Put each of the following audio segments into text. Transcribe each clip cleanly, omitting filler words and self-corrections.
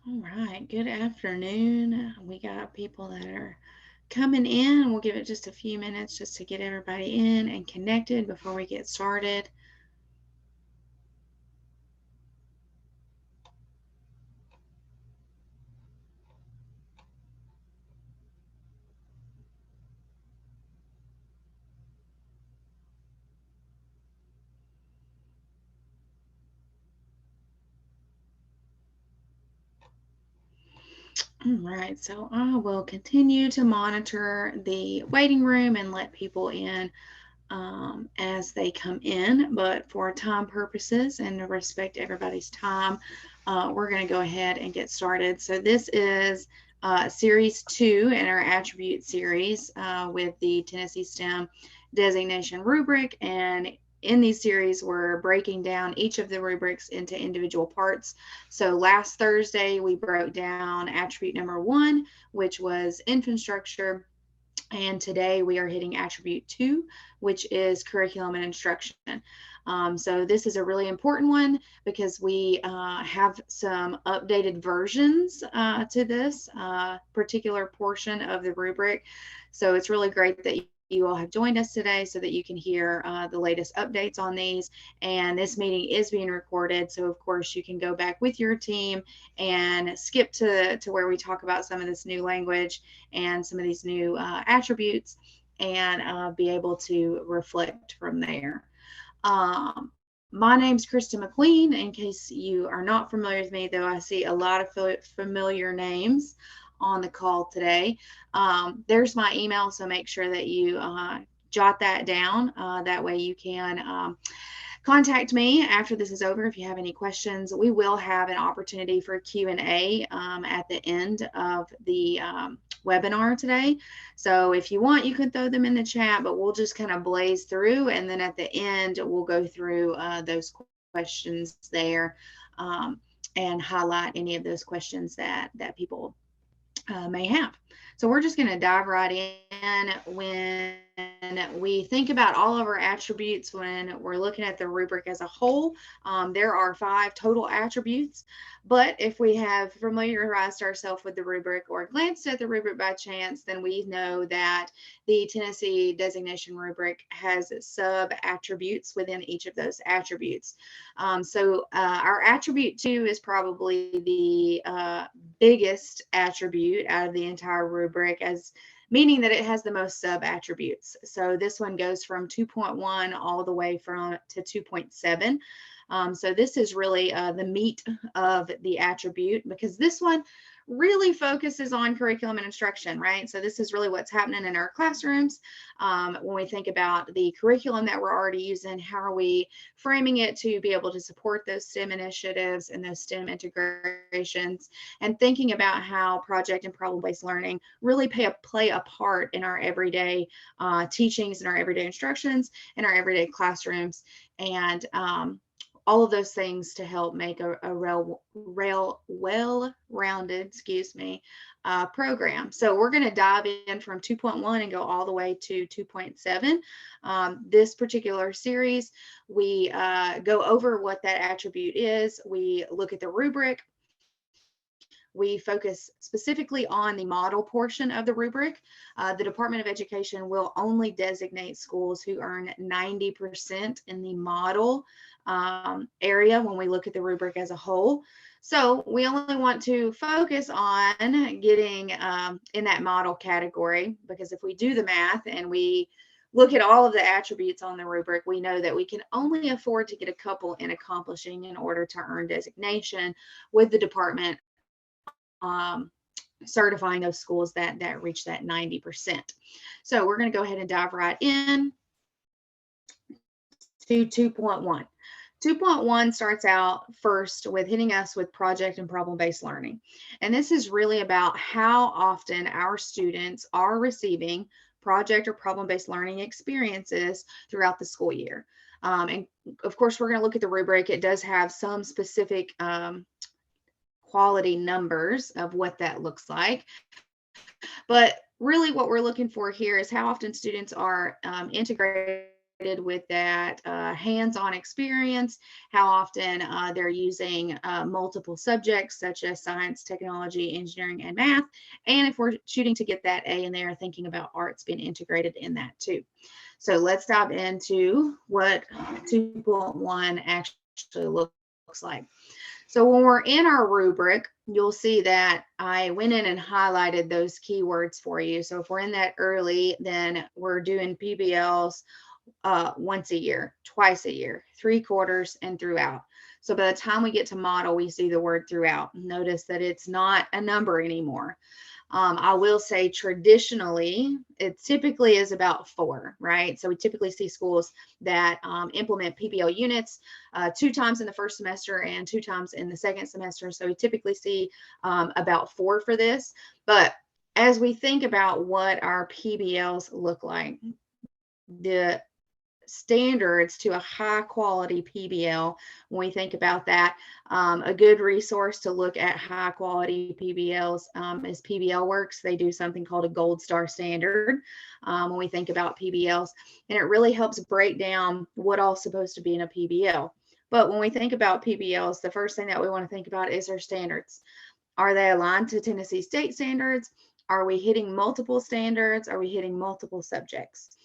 All right, good afternoon. We got people that are coming in. We'll give it just a few minutes just to get everybody in and connected before we get started. All right, so I will continue to monitor the waiting room and let people in as they come in. But for time purposes and to respect everybody's time, we're going to go ahead and get started. So this is series 2 in our attribute series with the Tennessee STEM designation rubric. And in these series, we're breaking down each of the rubrics into individual parts. So last Thursday, we broke down attribute number 1, which was infrastructure. And today we are hitting attribute 2, which is curriculum and instruction. So this is a really important one because we have some updated versions to this particular portion of the rubric. So it's really great that you all have joined us today so that you can hear the latest updates on these. And this meeting is being recorded. So of course you can go back with your team and skip to where we talk about some of this new language and some of these new attributes and be able to reflect from there. My name's Krista McQueen. In case you are not familiar with me, though, I see a lot of familiar names on the call today. There's my email, so make sure that you jot that down. That way you can contact me after this is over if you have any questions. We will have an opportunity for Q&A at the end of the webinar today. So if you want, you can throw them in the chat, but we'll just kind of blaze through. And then at the end, we'll go through those questions there and highlight any of those questions that people may have. So we're just going to dive right in. When we think about all of our attributes, when we're looking at the rubric as a whole, there are 5 total attributes. But if we have familiarized ourselves with the rubric or glanced at the rubric by chance, then we know that the Tennessee designation rubric has sub attributes within each of those attributes. So our attribute 2 is probably the biggest attribute out of the entire rubric, as meaning that it has the most sub attributes. So this one goes from 2.1 all the way from to 2.7. So this is really the meat of the attribute, because this one really focuses on curriculum and instruction, right? So this is really what's happening in our classrooms. When we think about the curriculum that we're already using, how are we framing it to be able to support those STEM initiatives and those STEM integrations, and thinking about how project and problem-based learning really play a part in our everyday teachings and our everyday instructions and our everyday classrooms. And all of those things to help make a well-rounded, program. So we're going to dive in from 2.1 and go all the way to 2.7. This particular series, we go over what that attribute is. We look at the rubric. We focus specifically on the model portion of the rubric. The Department of Education will only designate schools who earn 90% in the model area when we look at the rubric as a whole. So we only want to focus on getting in that model category, because if we do the math and we look at all of the attributes on the rubric, we know that we can only afford to get a couple in accomplishing in order to earn designation with the department certifying those schools that reach that 90%. So we're going to go ahead and dive right in to 2.1. 2.1 starts out first with hitting us with project and problem-based learning. And this is really about how often our students are receiving project or problem-based learning experiences throughout the school year. And of course, we're going to look at the rubric. It does have some specific quality numbers of what that looks like. But really what we're looking for here is how often students are integrating with that hands-on experience, how often they're using multiple subjects such as science, technology, engineering, and math. And if we're shooting to get that A in there, thinking about arts being integrated in that too. So let's dive into what 2.1 actually looks like. So when we're in our rubric, you'll see that I went in and highlighted those keywords for you. So if we're in that early, then we're doing PBLs once a year, twice a year, 3/4, and throughout. So by the time we get to model, we see the word throughout. Notice that it's not a number anymore. I will say traditionally, it typically is about 4, right? So we typically see schools that implement PBL units 2 times in the first semester and 2 times in the second semester. So we typically see about 4 for this. But as we think about what our PBLs look like, the standards to a high quality PBL, when we think about that, a good resource to look at high quality PBLs is PBL Works. They do something called a gold star standard when we think about PBLs, and it really helps break down what all's supposed to be in a PBL. But when we think about PBLs, the first thing that we want to think about is our standards. Are they aligned to Tennessee state standards? Are we hitting multiple standards? Are we hitting multiple subjects?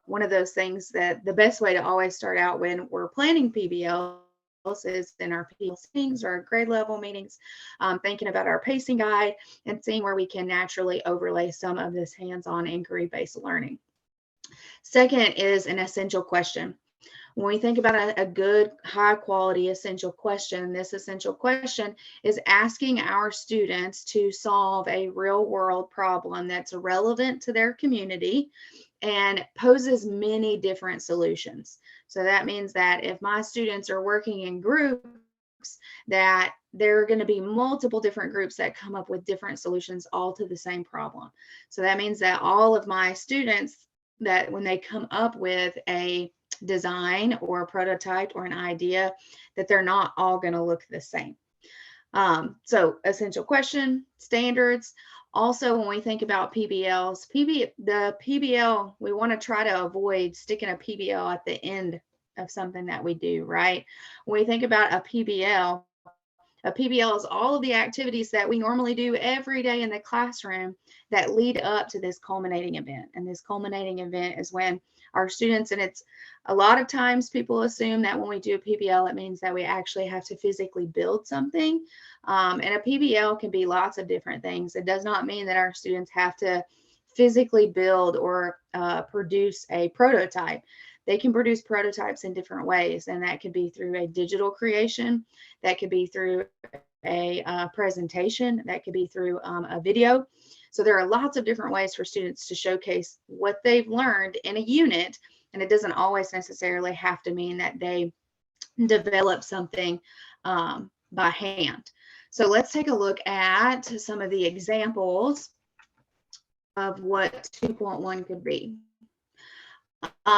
One of those things that the best way to always start out when we're planning PBLs is in our PBL meetings or our grade level meetings, thinking about our pacing guide and seeing where we can naturally overlay some of this hands-on inquiry-based learning. Second is an essential question. When we think about a good, high quality essential question, this essential question is asking our students to solve a real world problem that's relevant to their community and poses many different solutions. So that means that if my students are working in groups, that there are going to be multiple different groups that come up with different solutions all to the same problem. So that means that all of my students, that when they come up with a design or a prototype or an idea, that they're not all going to look the same. So essential question, standards. Also, when we think about PBLs, the PBL, we want to try to avoid sticking a PBL at the end of something that we do, right? When we think about a PBL is all of the activities that we normally do every day in the classroom that lead up to this culminating event. And this culminating event is when our students, and it's a lot of times people assume that when we do a PBL, it means that we actually have to physically build something. And a PBL can be lots of different things. It does not mean that our students have to physically build or produce a prototype. They can produce prototypes in different ways, and that could be through a digital creation, that could be through a presentation, that could be through a video. So there are lots of different ways for students to showcase what they've learned in a unit, and it doesn't always necessarily have to mean that they develop something by hand. So let's take a look at some of the examples of what 2.1 could be.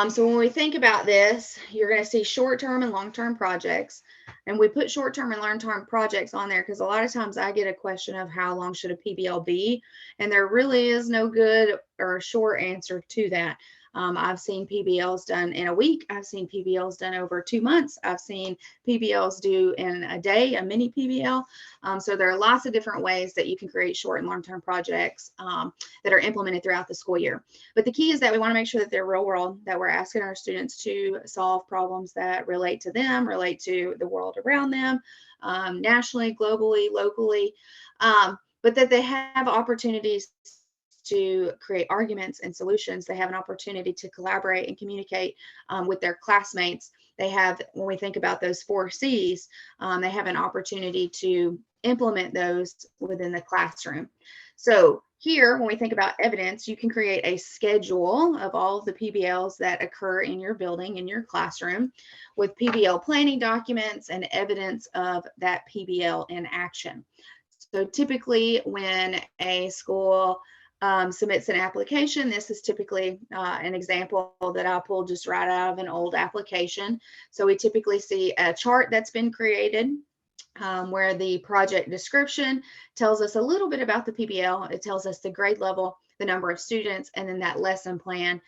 So when we think about this, you're going to see short-term and long-term projects. And we put short-term and long-term projects on there because a lot of times I get a question of how long should a PBL be? And there really is no good or short answer to that. I've seen PBLs done in a week. I've seen PBLs done over 2 months. I've seen PBLs do in a day, a mini PBL. So there are lots of different ways that you can create short and long-term projects that are implemented throughout the school year. But the key is that we want to make sure that they're real world, that we're asking our students to solve problems that relate to them, relate to the world around them, nationally, globally, locally, but that they have opportunities to create arguments and solutions. They have an opportunity to collaborate and communicate with their classmates. They have, when we think about those 4 C's, they have an opportunity to implement those within the classroom. So here, when we think about evidence, you can create a schedule of all of the PBLs that occur in your building, in your classroom, with PBL planning documents and evidence of that PBL in action. So typically when a school submits an application, this is typically an example that I pulled just right out of an old application. So we typically see a chart that's been created where the project description tells us a little bit about the PBL. It tells us the grade level, the number of students, and then that lesson plan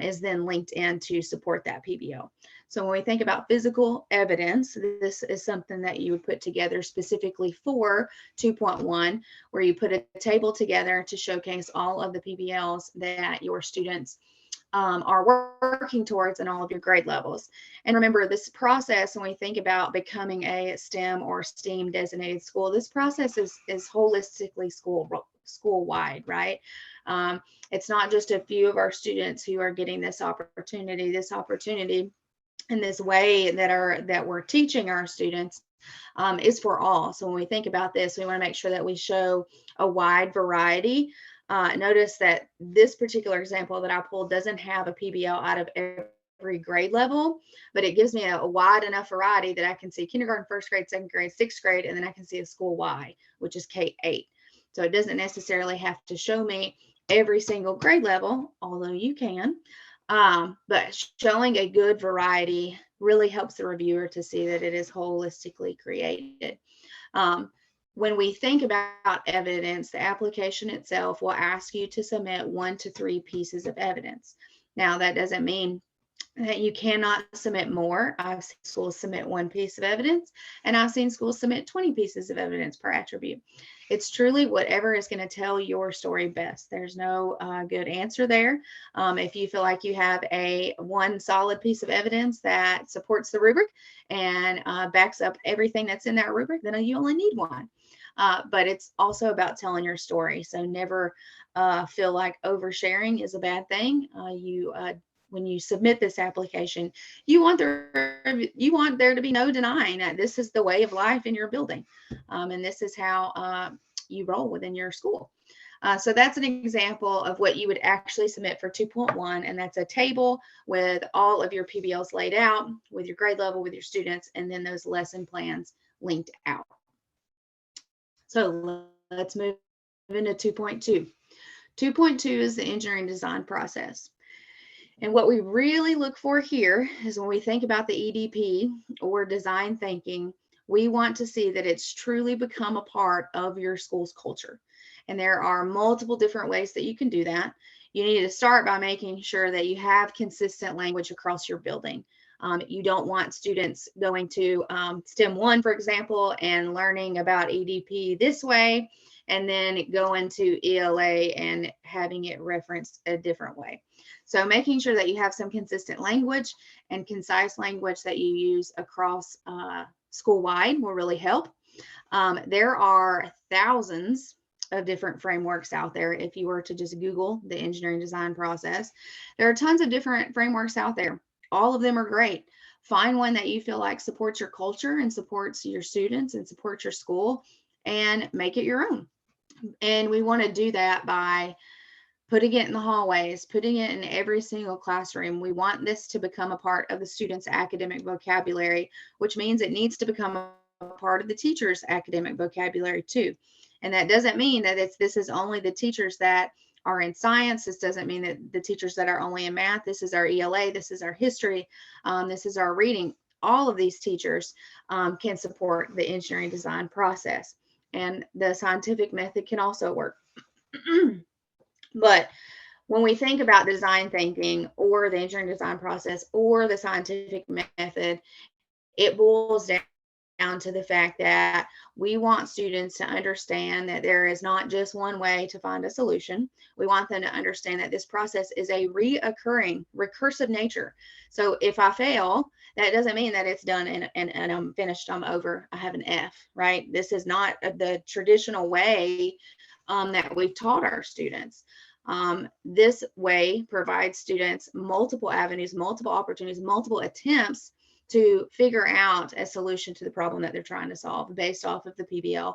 is then linked in to support that PBL. So when we think about physical evidence, this is something that you would put together specifically for 2.1, where you put a table together to showcase all of the PBLs that your students are working towards in all of your grade levels. And remember, this process, when we think about becoming a STEM or STEAM designated school, this process is holistically school-wide, right? It's not just a few of our students who are getting this opportunity. This opportunity in this way that we're teaching our students is for all. So when we think about this, we want to make sure that we show a wide variety. Notice that this particular example that I pulled doesn't have a PBL out of every grade level, but it gives me a wide enough variety that I can see kindergarten, first grade, second grade, sixth grade, and then I can see a school Y, which is K-8. So it doesn't necessarily have to show me every single grade level, although you can. But showing a good variety really helps the reviewer to see that it is holistically created. When we think about evidence, the application itself will ask you to submit 1 to 3 pieces of evidence. Now, that doesn't mean that you cannot submit more. I've seen schools submit 1 piece of evidence, and I've seen schools submit 20 pieces of evidence per attribute. It's truly whatever is going to tell your story best. There's no good answer there. If you feel like you have one solid piece of evidence that supports the rubric and backs up everything that's in that rubric, then you only need one. But it's also about telling your story. So never feel like oversharing is a bad thing. When you submit this application, you want there to be no denying that this is the way of life in your building, and this is how you roll within your school. So that's an example of what you would actually submit for 2.1, and that's a table with all of your PBLs laid out, with your grade level, with your students, and then those lesson plans linked out. So let's move into 2.2. 2.2 is the engineering design process. And what we really look for here is when we think about the EDP or design thinking, we want to see that it's truly become a part of your school's culture. And there are multiple different ways that you can do that. You need to start by making sure that you have consistent language across your building. You don't want students going to STEM 1, for example, and learning about EDP this way, and then going to ELA and having it referenced a different way. So making sure that you have some consistent language and concise language that you use across school-wide will really help. There are thousands of different frameworks out there. If you were to just Google the engineering design process, there are tons of different frameworks out there. All of them are great. Find one that you feel like supports your culture and supports your students and supports your school, and make it your own. And we want to do that by putting it in the hallways, putting it in every single classroom. We want this to become a part of the students' academic vocabulary, which means it needs to become a part of the teacher's academic vocabulary too. And that doesn't mean that this is only the teachers that are in science. This doesn't mean that the teachers that are only in math. This is our ELA, this is our history, this is our reading. All of these teachers can support the engineering design process. And the scientific method can also work. But when we think about design thinking or the engineering design process or the scientific method, it boils down to the fact that we want students to understand that there is not just one way to find a solution. We want them to understand that this process is a recursive nature. So if I fail, that doesn't mean that it's done and I'm finished, I'm over, I have an F, right? This is not the traditional way that we've taught our students. This way provides students multiple avenues, multiple opportunities, multiple attempts to figure out a solution to the problem that they're trying to solve based off of the PBL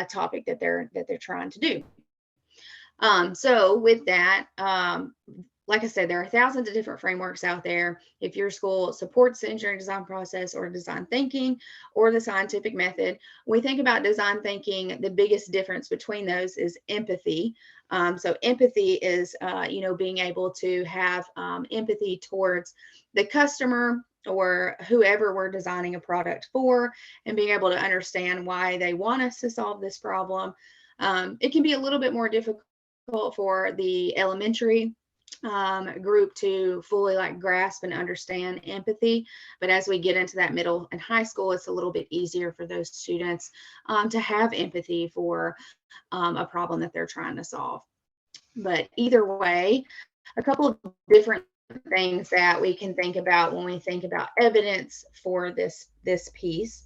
topic that they're trying to do. So with that, like I said, there are thousands of different frameworks out there. If your school supports the engineering design process or design thinking or the scientific method, when we think about design thinking, the biggest difference between those is empathy. So empathy is, being able to have empathy towards the customer or whoever we're designing a product for, and being able to understand why they want us to solve this problem. It can be a little bit more difficult for the elementary group to fully like grasp and understand empathy. But as we get into that middle and high school, it's a little bit easier for those students to have empathy for a problem that they're trying to solve. But either way, a couple of different things that we can think about when we think about evidence for this piece.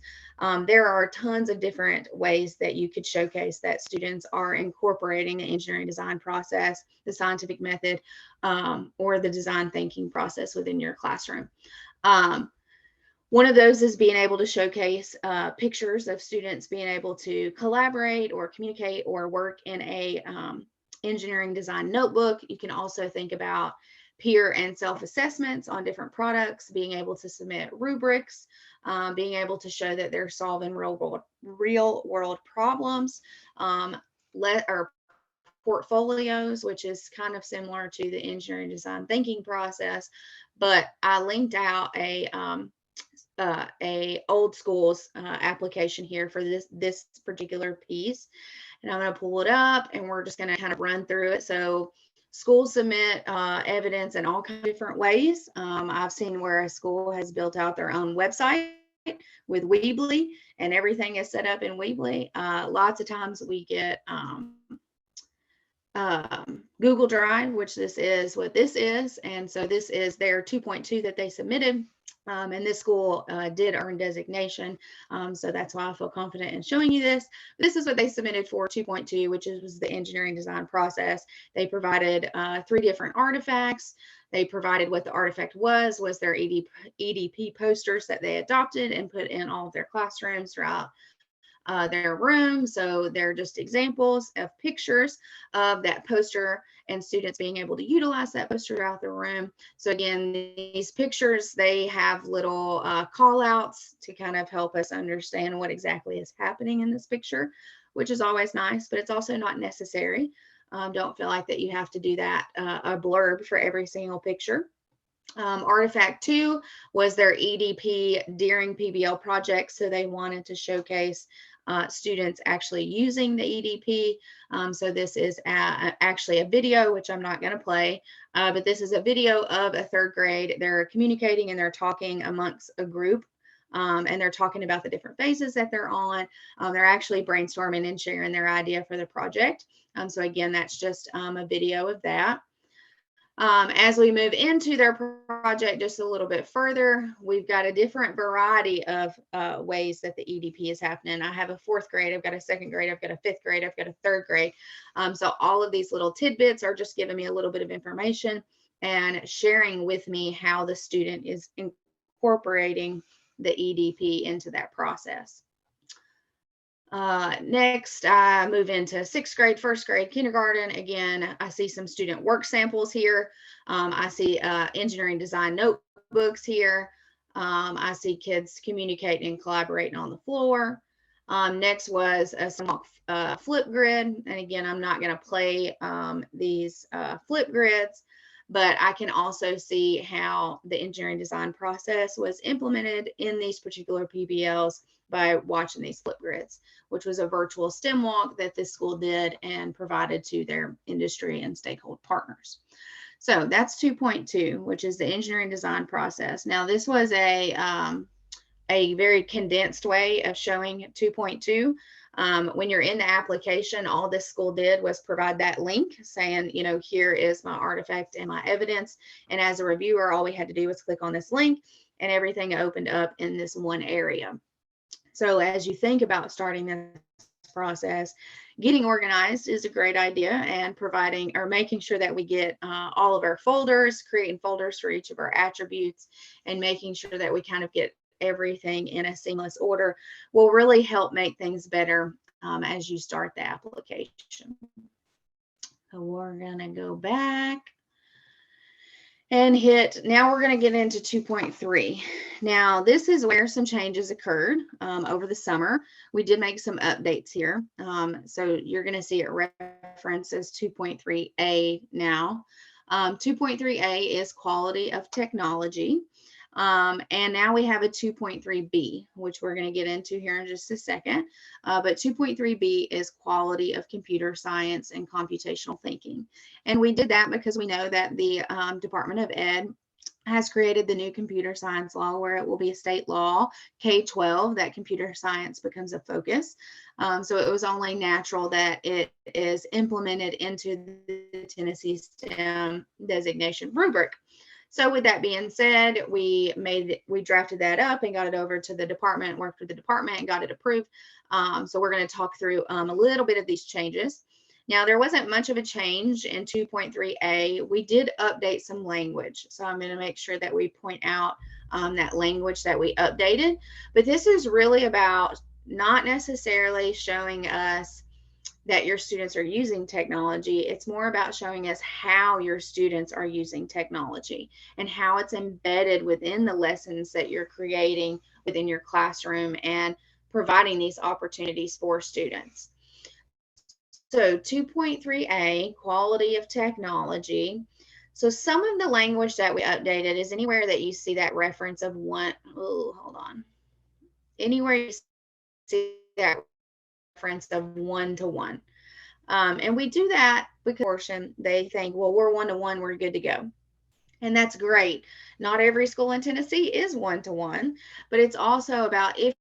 There are tons of different ways that you could showcase that students are incorporating the engineering design process, the scientific method, or the design thinking process within your classroom. One of those is being able to showcase pictures of students being able to collaborate or communicate or work in a engineering design notebook. You can also think about peer and self-assessments on different products, being able to submit rubrics, being able to show that they're solving real world problems, or portfolios, which is kind of similar to the engineering design thinking process. But I linked out a old school's application here for this particular piece, and I'm going to pull it up and we're just going to kind of run through it. So schools submit evidence in all kinds of different ways. I've seen where a school has built out their own website with Weebly and everything is set up in Weebly. Lots of times we get Google Drive, which this is what this is. And so this is their 2.2 that they submitted. And this school did earn designation. So that's why I feel confident in showing you this. This is what they submitted for 2.2, which was the engineering design process. They provided 3 different artifacts. They provided what the artifact was their EDP posters that they adopted and put in all of their classrooms throughout their room. So they're just examples of pictures of that poster and students being able to utilize that poster throughout the room. So again, these pictures, they have little call outs to kind of help us understand what exactly is happening in this picture, which is always nice, but it's also not necessary. Don't feel like that you have to do that, a blurb for every single picture. Artifact 2 was their EDP during PBL project. So they wanted to showcase students actually using the EDP. So this is actually a video, which I'm not going to play, but this is a video of a 3rd grade. They're communicating and they're talking amongst a group. And they're talking about the different phases that they're on. They're actually brainstorming and sharing their idea for the project. So again, that's just a video of that. As we move into their project just a little bit further, we've got a different variety of ways that the EDP is happening. I have a 4th grade, I've got a 2nd grade, I've got a 5th grade, I've got a 3rd grade. So all of these little tidbits are just giving me a little bit of information and sharing with me how the student is incorporating the EDP into that process. Next, I move into 6th grade, 1st grade, kindergarten. Again, I see some student work samples here. I see engineering design notebooks here. I see kids communicating and collaborating on the floor. Next was a small flip grid. And again, I'm not going to play these flip grids, but I can also see how the engineering design process was implemented in these particular PBLs by watching these flip grids, which was a virtual STEM walk that this school did and provided to their industry and stakeholder partners. So that's 2.2, which is the engineering design process. Now, this was a very condensed way of showing 2.2. When you're in the application, all this school did was provide that link saying, you know, here is my artifact and my evidence. And as a reviewer, all we had to do was click on this link and everything opened up in this one area. So as you think about starting this process, getting organized is a great idea, and providing or making sure that we get all of our folders, creating folders for each of our attributes, and making sure that we kind of get everything in a seamless order will really help make things better as you start the application. So we're going to go back and now we're going to get into 2.3. Now, this is where some changes occurred over the summer. We did make some updates here. So you're going to see it referenced as 2.3A now. 2.3A is quality of technology. And now we have a 2.3b, which we're going to get into here in just a second. But 2.3b is quality of computer science and computational thinking. And we did that because we know that the Department of Ed has created the new computer science law, where it will be a state law, K-12, that computer science becomes a focus. So it was only natural that it is implemented into the Tennessee STEM designation rubric. So with that being said, we drafted that up and got it over to the department, worked with the department and got it approved. So we're going to talk through a little bit of these changes. Now, there wasn't much of a change in 2.3a. We did update some language. So I'm going to make sure that we point out that language that we updated. But this is really about not necessarily showing us that your students are using technology. It's more about showing us how your students are using technology and how it's embedded within the lessons that you're creating within your classroom and providing these opportunities for students. So 2.3a, quality of technology. So some of the language that we updated is anywhere that you see that reference of one, oh, hold on. Anywhere you see that reference of one-to-one. And we do that because portion, they think, well, we're one-to-one, we're good to go. And that's great. Not every school in Tennessee is one-to-one, but it's also about if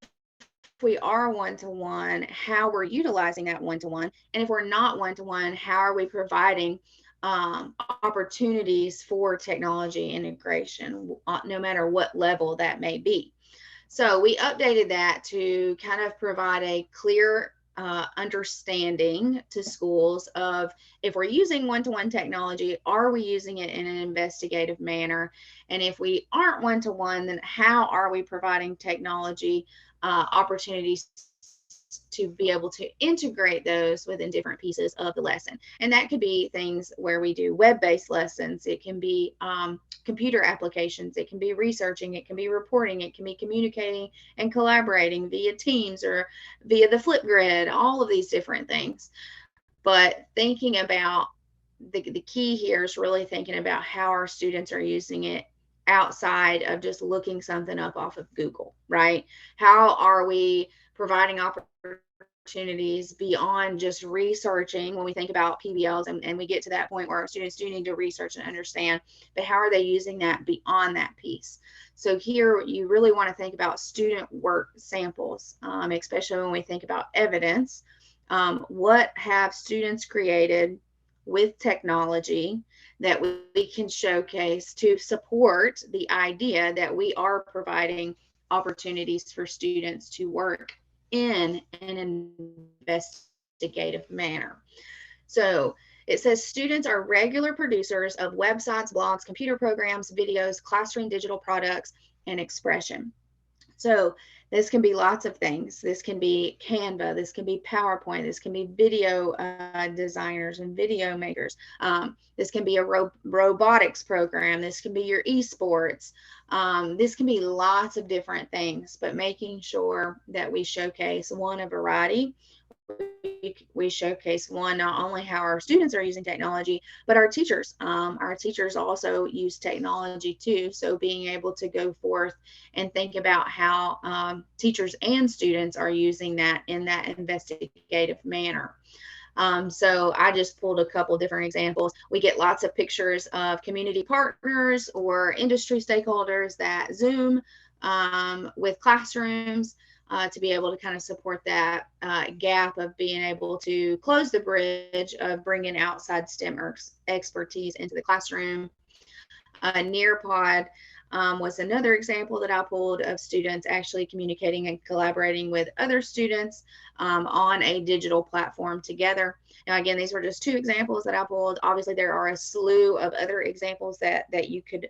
we are one-to-one, how we're utilizing that one-to-one. And if we're not one-to-one, how are we providing opportunities for technology integration, no matter what level that may be. So we updated that to kind of provide a clear understanding to schools of, if we're using one-to-one technology, are we using it in an investigative manner? And if we aren't one-to-one, then how are we providing technology opportunities to be able to integrate those within different pieces of the lesson? And that could be things where we do web-based lessons. It can be computer applications. It can be researching. It can be reporting. It can be communicating and collaborating via Teams or via the Flipgrid, all of these different things. But thinking about the key here is really thinking about how our students are using it outside of just looking something up off of Google, right? How are we providing opportunities beyond just researching when we think about PBLs, and we get to that point where our students do need to research and understand, but how are they using that beyond that piece? So here you really want to think about student work samples, especially when we think about evidence. What have students created with technology that we can showcase to support the idea that we are providing opportunities for students to work in an investigative manner. So it says students are regular producers of websites, blogs, computer programs, videos, classroom digital products, and expression. So this can be lots of things. This can be Canva. This can be PowerPoint. This can be video designers and video makers. This can be a robotics program. This can be your esports. This can be lots of different things, but making sure that we showcase one, a variety. We showcase one, not only how our students are using technology, but our teachers. Our teachers also use technology too. So being able to go forth and think about how teachers and students are using that in that investigative manner. So I just pulled a couple different examples. We get lots of pictures of community partners or industry stakeholders that Zoom with classrooms to be able to kind of support that gap of being able to close the bridge of bringing outside STEM expertise into the classroom. Nearpod was another example that I pulled of students actually communicating and collaborating with other students on a digital platform together. Now, again, these were just two examples that I pulled. Obviously, there are a slew of other examples that you could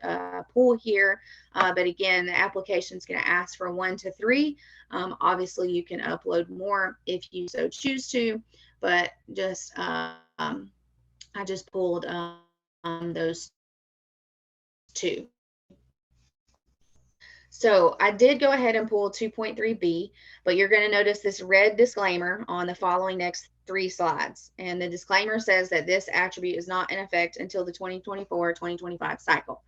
pull here. But again, the application is going to ask for 1 to 3. Obviously, you can upload more if you so choose to, but just I just pulled those two. So I did go ahead and pull 2.3b, but you're going to notice this red disclaimer on the following next 3 slides. And the disclaimer says that this attribute is not in effect until the 2024-2025 cycle.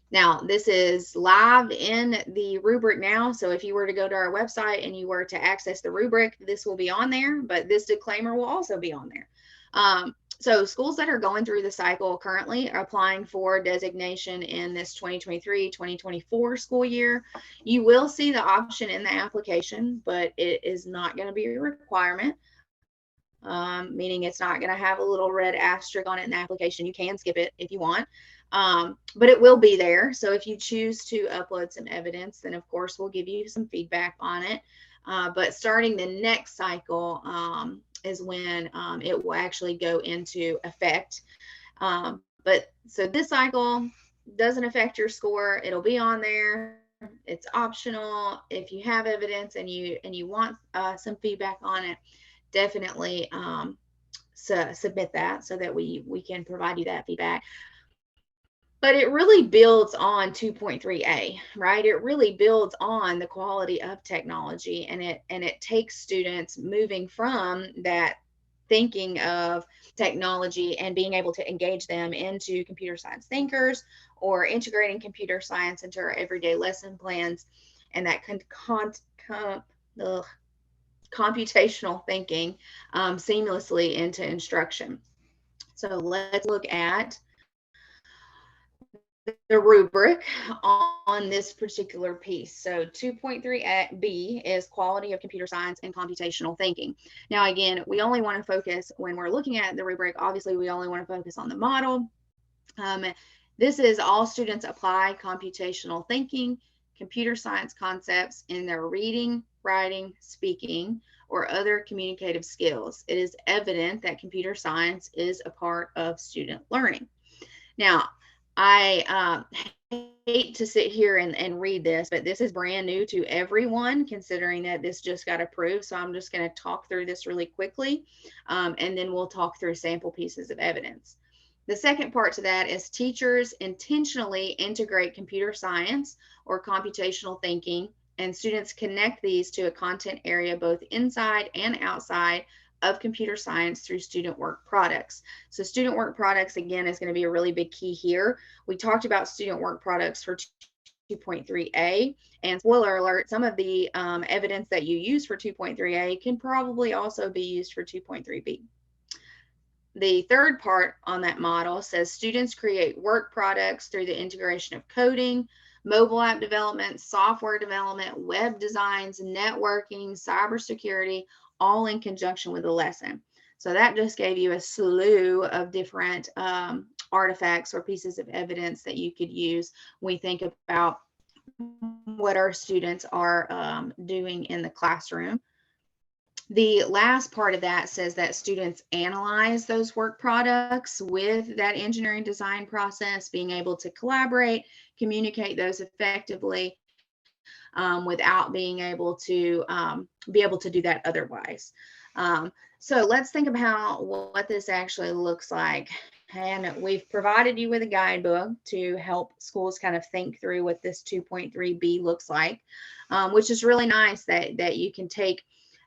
Now, this is live in the rubric now. So if you were to go to our website and you were to access the rubric, this will be on there, but this disclaimer will also be on there. So schools that are going through the cycle currently are applying for designation in this 2023-2024 school year. You will see the option in the application, but it is not going to be a requirement. Meaning it's not going to have a little red asterisk on it in the application. You can skip it if you want. But it will be there. So if you choose to upload some evidence, then of course we'll give you some feedback on it. But starting the next cycle is when it will actually go into effect. But so this cycle doesn't affect your score. It'll be on there. It's optional. If you have evidence and you want some feedback on it, definitely submit that so that we can provide you that feedback. But it really builds on 2.3a, right? It really builds on the quality of technology, and it takes students moving from that thinking of technology and being able to engage them into computer science thinkers, or integrating computer science into our everyday lesson plans, and that computational thinking seamlessly into instruction. So let's look at the rubric on this particular piece. So 2.3b is quality of computer science and computational thinking. Now, again, we only want to focus when we're looking at the rubric. Obviously, we only want to focus on the model. This is all students apply computational thinking, computer science concepts in their reading, writing, speaking, or other communicative skills. It is evident that computer science is a part of student learning. Now, I hate to sit here and read this, but this is brand new to everyone, considering that this just got approved. So I'm just going to talk through this really quickly, and then we'll talk through sample pieces of evidence. The second part to that is teachers intentionally integrate computer science or computational thinking, and students connect these to a content area both inside and outside of computer science through student work products. So student work products, again, is going to be a really big key here. We talked about student work products for 2.3a, and spoiler alert, some of the evidence that you use for 2.3a can probably also be used for 2.3b. The third part on that model says students create work products through the integration of coding, mobile app development, software development, web designs, networking, cybersecurity, all in conjunction with the lesson. So that just gave you a slew of different artifacts or pieces of evidence that you could use when we think about what our students are doing in the classroom. The last part of that says that students analyze those work products with that engineering design process, being able to collaborate, communicate those effectively without being able to do that otherwise. So let's think about what this actually looks like. And we've provided you with a guidebook to help schools kind of think through what this 2.3b looks like, which is really nice that you can take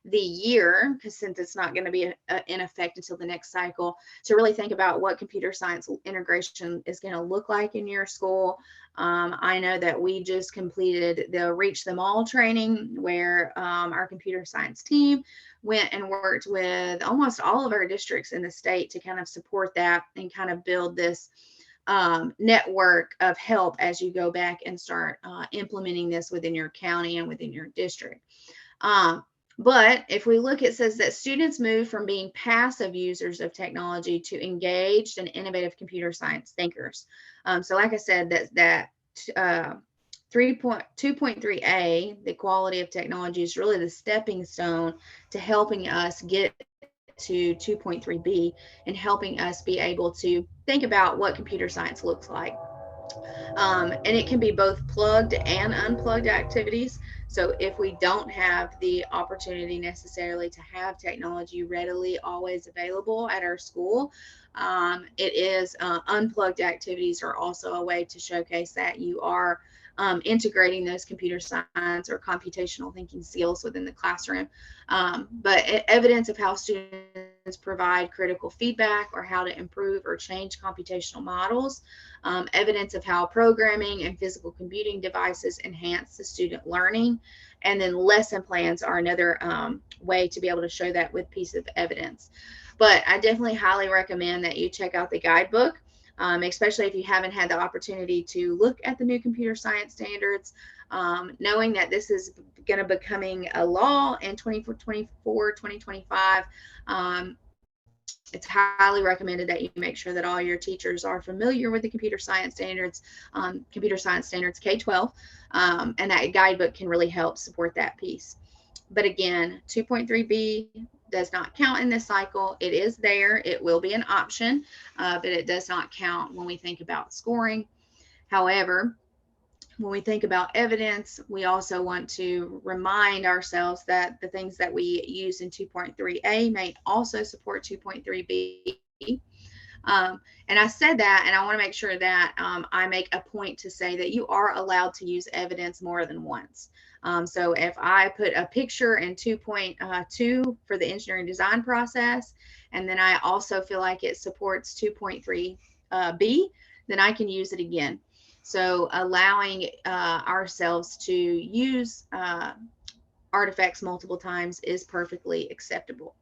the year, because since it's not going to be in effect until the next cycle, to really think about what computer science integration is going to look like in your school. I know that we just completed the Reach Them All training, where our computer science team went and worked with almost all of our districts in the state to kind of support that and kind of build this network of help as you go back and start implementing this within your county and within your district. But if we look, it says that students move from being passive users of technology to engaged and innovative computer science thinkers. So like I said, that 2.3a, the quality of technology, is really the stepping stone to helping us get to 2.3b and helping us be able to think about what computer science looks like. And it can be both plugged and unplugged activities. So if we don't have the opportunity necessarily to have technology readily always available at our school, it is unplugged activities are also a way to showcase that you are integrating those computer science or computational thinking skills within the classroom. But evidence of how students provide critical feedback or how to improve or change computational models, evidence of how programming and physical computing devices enhance the student learning, and then lesson plans are another way to be able to show that with piece of evidence. But I definitely highly recommend that you check out the guidebook, especially if you haven't had the opportunity to look at the new computer science standards, knowing that this is going to becoming a law in 2024, 2025. It's highly recommended that you make sure that all your teachers are familiar with the computer science standards K-12, and that guidebook can really help support that piece. But again, 2.3b does not count in this cycle. It is there. It will be an option, but it does not count when we think about scoring. However, when we think about evidence, we also want to remind ourselves that the things that we use in 2.3a may also support 2.3b. And I said that, and I want to make sure that I make a point to say that you are allowed to use evidence more than once. So if I put a picture in 2.2 for the engineering design process, and then I also feel like it supports 2.3b, then I can use it again. So allowing ourselves to use artifacts multiple times is perfectly acceptable.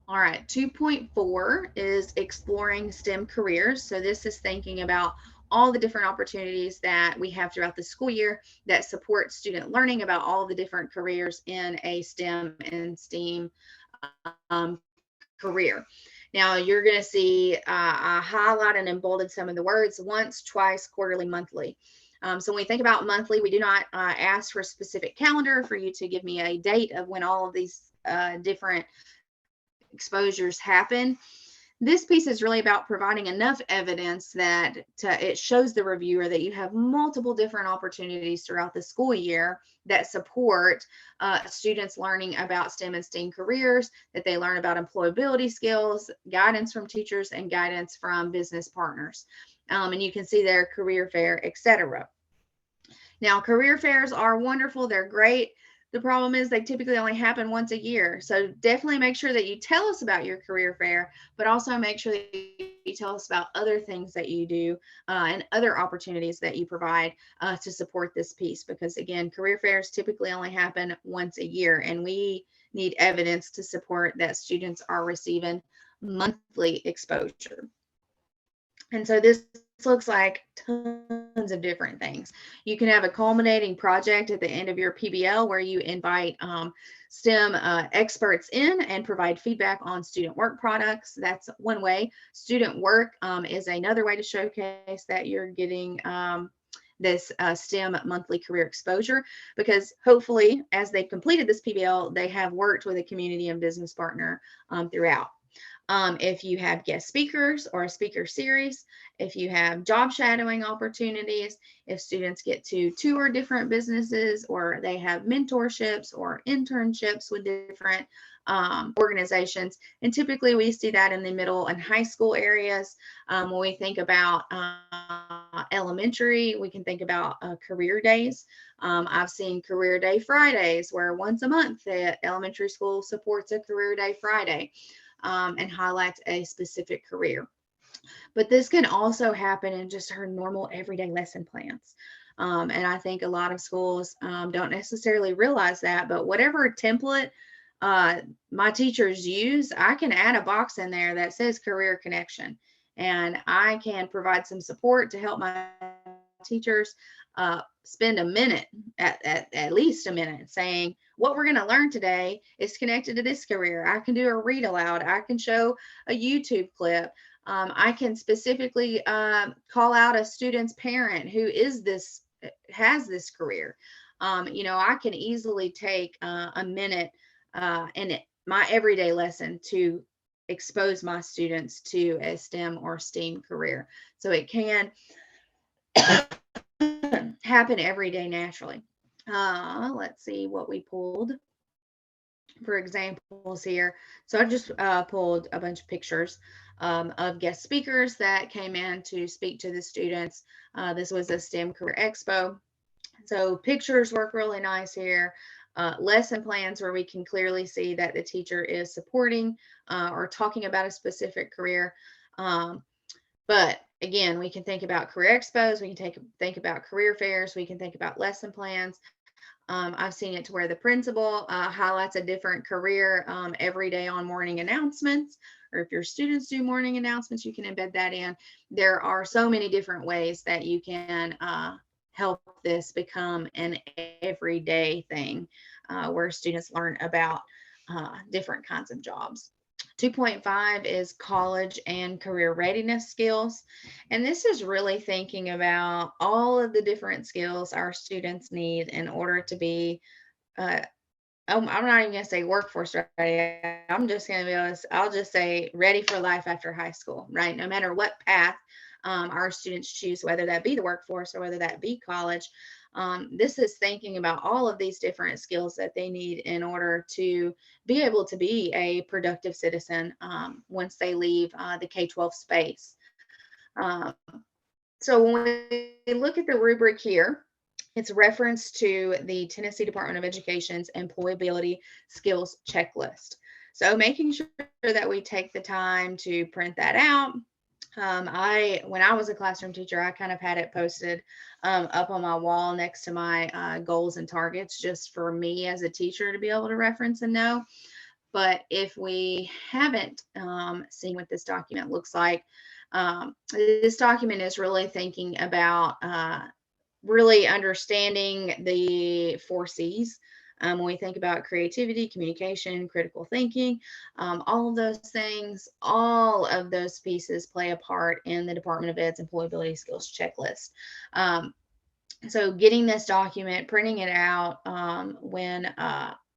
All right, 2.4 is exploring STEM careers. So this is thinking about all the different opportunities that we have throughout the school year that support student learning about all the different careers in a STEM and STEAM career. Now you're going to see I highlighted and bolded some of the words: once, twice, quarterly, monthly. So when we think about monthly, we do not ask for a specific calendar for you to give me a date of when all of these different exposures happen. This piece is really about providing enough evidence that it shows the reviewer that you have multiple different opportunities throughout the school year that support students learning about STEM and STEAM careers, that they learn about employability skills, guidance from teachers, and guidance from business partners. And you can see their career fair, etc. Now, career fairs are wonderful. They're great. The problem is they typically only happen once a year. So definitely make sure that you tell us about your career fair, but also make sure that you tell us about other things that you do and other opportunities that you provide to support this piece. Because again, career fairs typically only happen once a year, and we need evidence to support that students are receiving monthly exposure. And so this looks like tons of different things. You can have a culminating project at the end of your PBL where you invite STEM experts in and provide feedback on student work products. That's one way. Student work is another way to showcase that you're getting this STEM monthly career exposure, because hopefully as they've completed this PBL, they have worked with a community and business partner throughout. If you have guest speakers or a speaker series, if you have job shadowing opportunities, if students get to tour different businesses, or they have mentorships or internships with different organizations. And typically we see that in the middle and high school areas. When we think about elementary, we can think about career days. I've seen career day Fridays where once a month the elementary school supports a career day Friday. And highlights a specific career. But this can also happen in just our normal everyday lesson plans. And I think a lot of schools don't necessarily realize that, but whatever template my teachers use, I can add a box in there that says career connection. And I can provide some support to help my teachers spend a minute, at least a minute, saying what we're going to learn today is connected to this career. I can do a read aloud. I can show a YouTube clip. I can specifically call out a student's parent who has this career. I can easily take a minute in my everyday lesson to expose my students to a STEM or STEAM career. So it can happen every day naturally. Let's see what we pulled for examples here. So I just pulled a bunch of pictures of guest speakers that came in to speak to the students. This was a STEM Career Expo. So pictures work really nice here. lesson plans where we can clearly see that the teacher is supporting or talking about a specific career. But again, we can think about career expos, we can think about career fairs, we can think about lesson plans. I've seen it to where the principal highlights a different career every day on morning announcements, or if your students do morning announcements, you can embed that in. There are so many different ways that you can help this become an everyday thing where students learn about different kinds of jobs. 2.5 is college and career readiness skills. And this is really thinking about all of the different skills our students need in order to be, I'm not even going to say workforce ready. I'm just going to be honest, I'll just say ready for life after high school, right? No matter what path our students choose, whether that be the workforce or whether that be college. This is thinking about all of these different skills that they need in order to be able to be a productive citizen once they leave the K-12 space. So when we look at the rubric here, it's reference to the Tennessee Department of Education's employability skills checklist. So making sure that we take the time to print that out. When I was a classroom teacher, I kind of had it posted up on my wall next to my goals and targets, just for me as a teacher to be able to reference and know. But if we haven't seen what this document looks like, this document is really thinking about really understanding the 4 C's. When we think about creativity, communication, critical thinking, all of those things, all of those pieces play a part in the Department of Ed's employability skills checklist. So getting this document, printing it out, when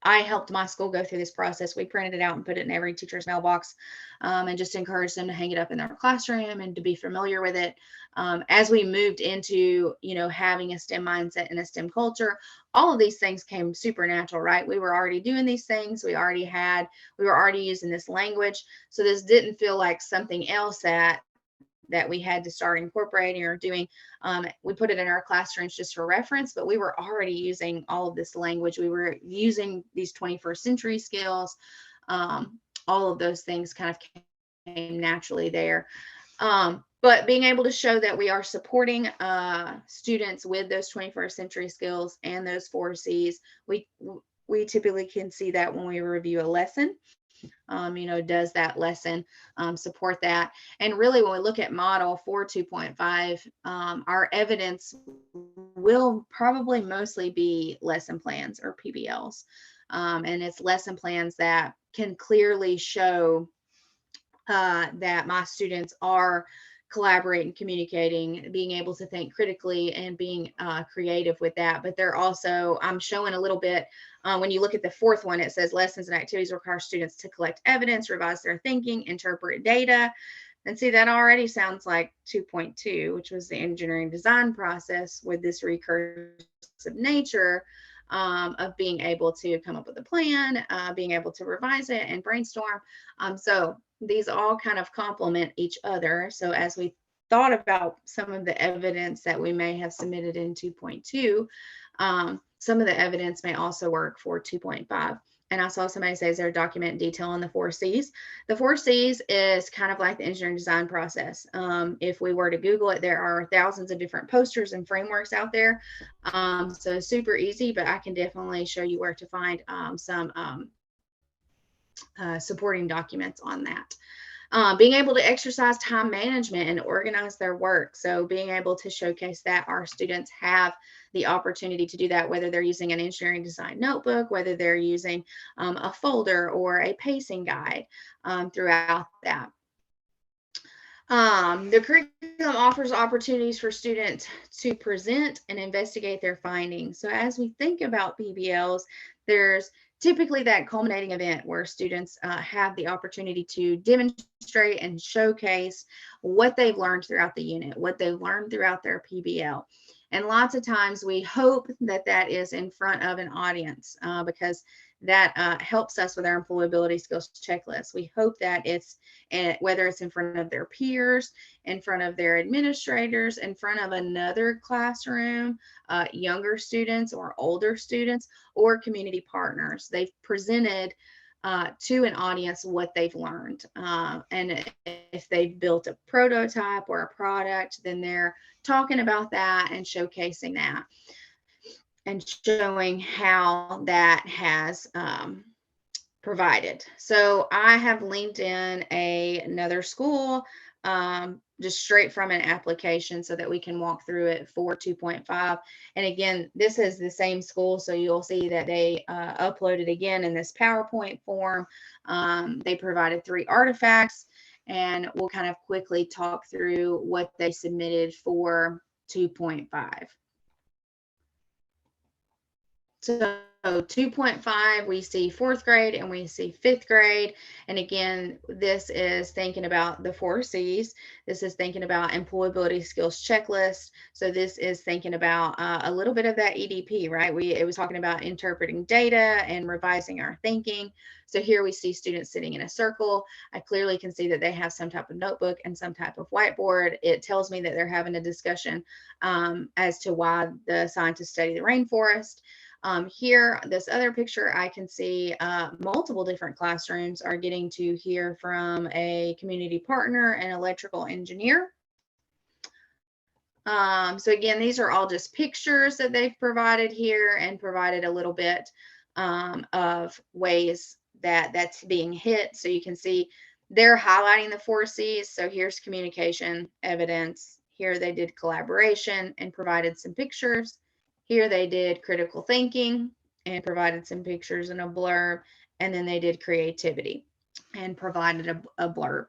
I helped my school go through this process, we printed it out and put it in every teacher's mailbox, and just encouraged them to hang it up in their classroom and to be familiar with it. As we moved into, having a STEM mindset and a STEM culture, all of these things came supernatural, right? We were already doing these things. We were already using this language. So this didn't feel like something else that we had to start incorporating or doing. We put it in our classrooms just for reference, but we were already using all of this language. We were using these 21st century skills. All of those things kind of came naturally there. But being able to show that we are supporting students with those 21st century skills and those 4 C's, we typically can see that when we review a lesson. Does that lesson support that? And really, when we look at model for 2.5, our evidence will probably mostly be lesson plans or PBLs. And it's lesson plans that can clearly show that my students are collaborating, communicating, being able to think critically, and being creative with that. But they're also, I'm showing a little bit, when you look at the 4th one, it says lessons and activities require students to collect evidence, revise their thinking, interpret data. And see, that already sounds like 2.2, which was the engineering design process with this recursive nature of being able to come up with a plan, being able to revise it and brainstorm. So these all kind of complement each other. So as we thought about some of the evidence that we may have submitted in 2.2, some of the evidence may also work for 2.5. And I saw somebody say, is there a document detail on the 4 C's? The 4 C's is kind of like the engineering design process. If we were to Google it, there are thousands of different posters and frameworks out there. So super easy, but I can definitely show you where to find some supporting documents on that. Being able to exercise time management and organize their work. So being able to showcase that our students have the opportunity to do that, whether they're using an engineering design notebook, whether they're using a folder or a pacing guide throughout that. The curriculum offers opportunities for students to present and investigate their findings. So as we think about PBLs, there's typically that culminating event where students have the opportunity to demonstrate and showcase what they've learned throughout the unit, what they've learned throughout their PBL. And lots of times we hope that that is in front of an audience because that helps us with our employability skills checklist. We hope that it's, whether it's in front of their peers, in front of their administrators, in front of another classroom, younger students or older students, or community partners. They've presented to an audience what they've learned. And if they've built a prototype or a product, then they're talking about that and showcasing that and showing how that has provided. So I have linked in another school just straight from an application so that we can walk through it for 2.5. And again, this is the same school, so you'll see that they uploaded again in this PowerPoint form. They provided 3 artifacts, and we'll kind of quickly talk through what they submitted for 2.5. So 2.5, we see 4th grade and we see 5th grade. And again, this is thinking about the 4 C's. This is thinking about employability skills checklist. So this is thinking about a little bit of that EDP, right? It was talking about interpreting data and revising our thinking. So here we see students sitting in a circle. I clearly can see that they have some type of notebook and some type of whiteboard. It tells me that they're having a discussion as to why the scientists study the rainforest. Here, this other picture, I can see multiple different classrooms are getting to hear from a community partner and electrical engineer. So again, these are all just pictures that they've provided here and provided a little bit of ways that that's being hit. So you can see they're highlighting the 4 C's. So here's communication, evidence. Here they did collaboration and provided some pictures. Here they did critical thinking and provided some pictures and a blurb. And then they did creativity and provided a blurb.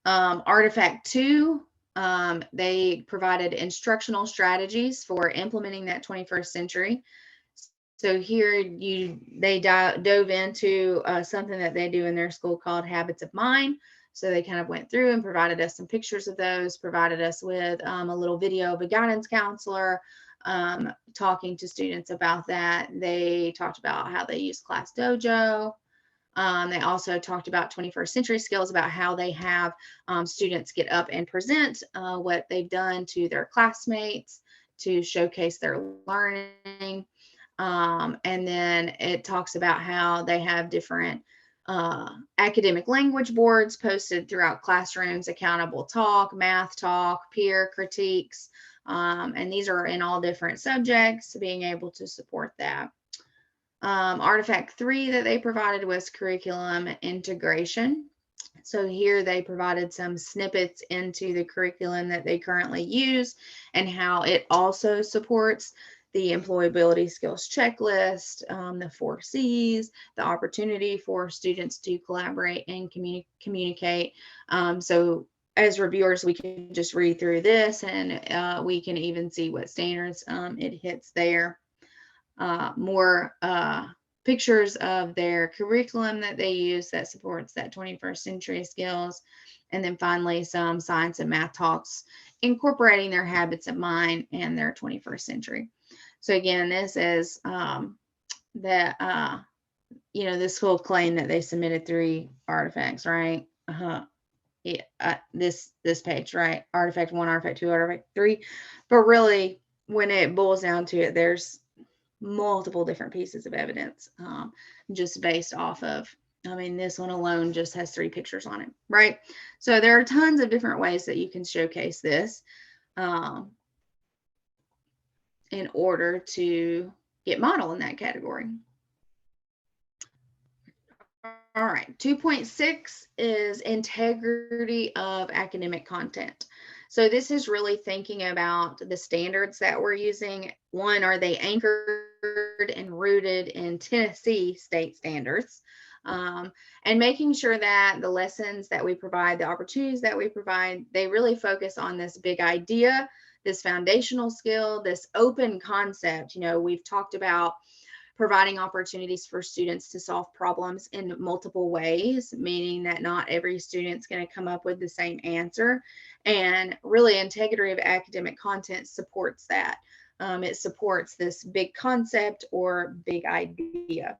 Artifact 2, they provided instructional strategies for implementing that 21st century. So here they dove into something that they do in their school called Habits of Mind. So they kind of went through and provided us some pictures of those, provided us with a little video of a guidance counselor talking to students about that. They talked about how they use Class Dojo. They also talked about 21st century skills, about how they have students get up and present what they've done to their classmates to showcase their learning. And then it talks about how they have different academic language boards posted throughout classrooms, accountable talk, math talk, peer critiques. And these are in all different subjects, being able to support that. Artifact 3 that they provided was curriculum integration. So here they provided some snippets into the curriculum that they currently use and how it also supports the employability skills checklist, the 4 C's, the opportunity for students to collaborate and communicate. So as reviewers, we can just read through this and we can even see what standards it hits there. More pictures of their curriculum that they use that supports that 21st century skills. And then finally, some science and math talks incorporating their habits of mind and their 21st century. So again, this is this school claimed that they submitted 3 artifacts, right? Yeah, this page, right? Artifact 1, artifact 2, artifact 3. But really, when it boils down to it, there's multiple different pieces of evidence just based off of, this one alone just has 3 pictures on it, right? So there are tons of different ways that you can showcase this in order to get model in that category. All right, 2.6 is integrity of academic content. So this is really thinking about the standards that we're using. One, are they anchored and rooted in Tennessee state standards? And making sure that the lessons that we provide, the opportunities that we provide, they really focus on this big idea, this foundational skill, this open concept. We've talked about providing opportunities for students to solve problems in multiple ways, meaning that not every student's going to come up with the same answer. And really, integrity of academic content supports that. it supports this big concept or big idea.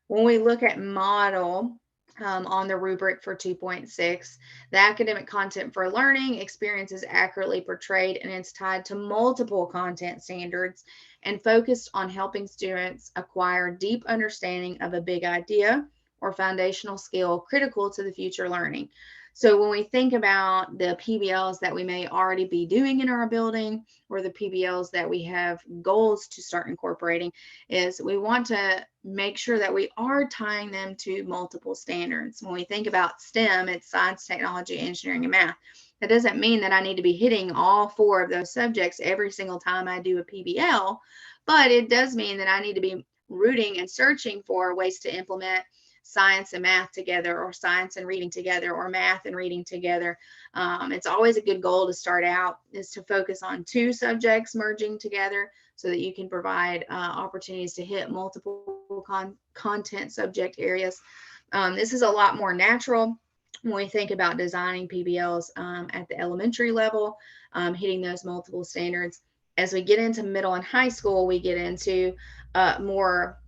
When we look at model on the rubric for 2.6, the academic content for learning experience is accurately portrayed, and it's tied to multiple content standards and focused on helping students acquire deep understanding of a big idea or foundational skill critical to the future learning. So when we think about the PBLs that we may already be doing in our building, or the PBLs that we have goals to start incorporating, is we want to make sure that we are tying them to multiple standards. When we think about STEM, it's science, technology, engineering, and math. That doesn't mean that I need to be hitting all 4 of those subjects every single time I do a PBL, but it does mean that I need to be rooting and searching for ways to implement science and math together, or science and reading together, or math and reading together. It's always a good goal to start out, is to focus on 2 subjects merging together so that you can provide opportunities to hit multiple content subject areas. This is a lot more natural when we think about designing PBLs at the elementary level, hitting those multiple standards. As we get into middle and high school, we get into more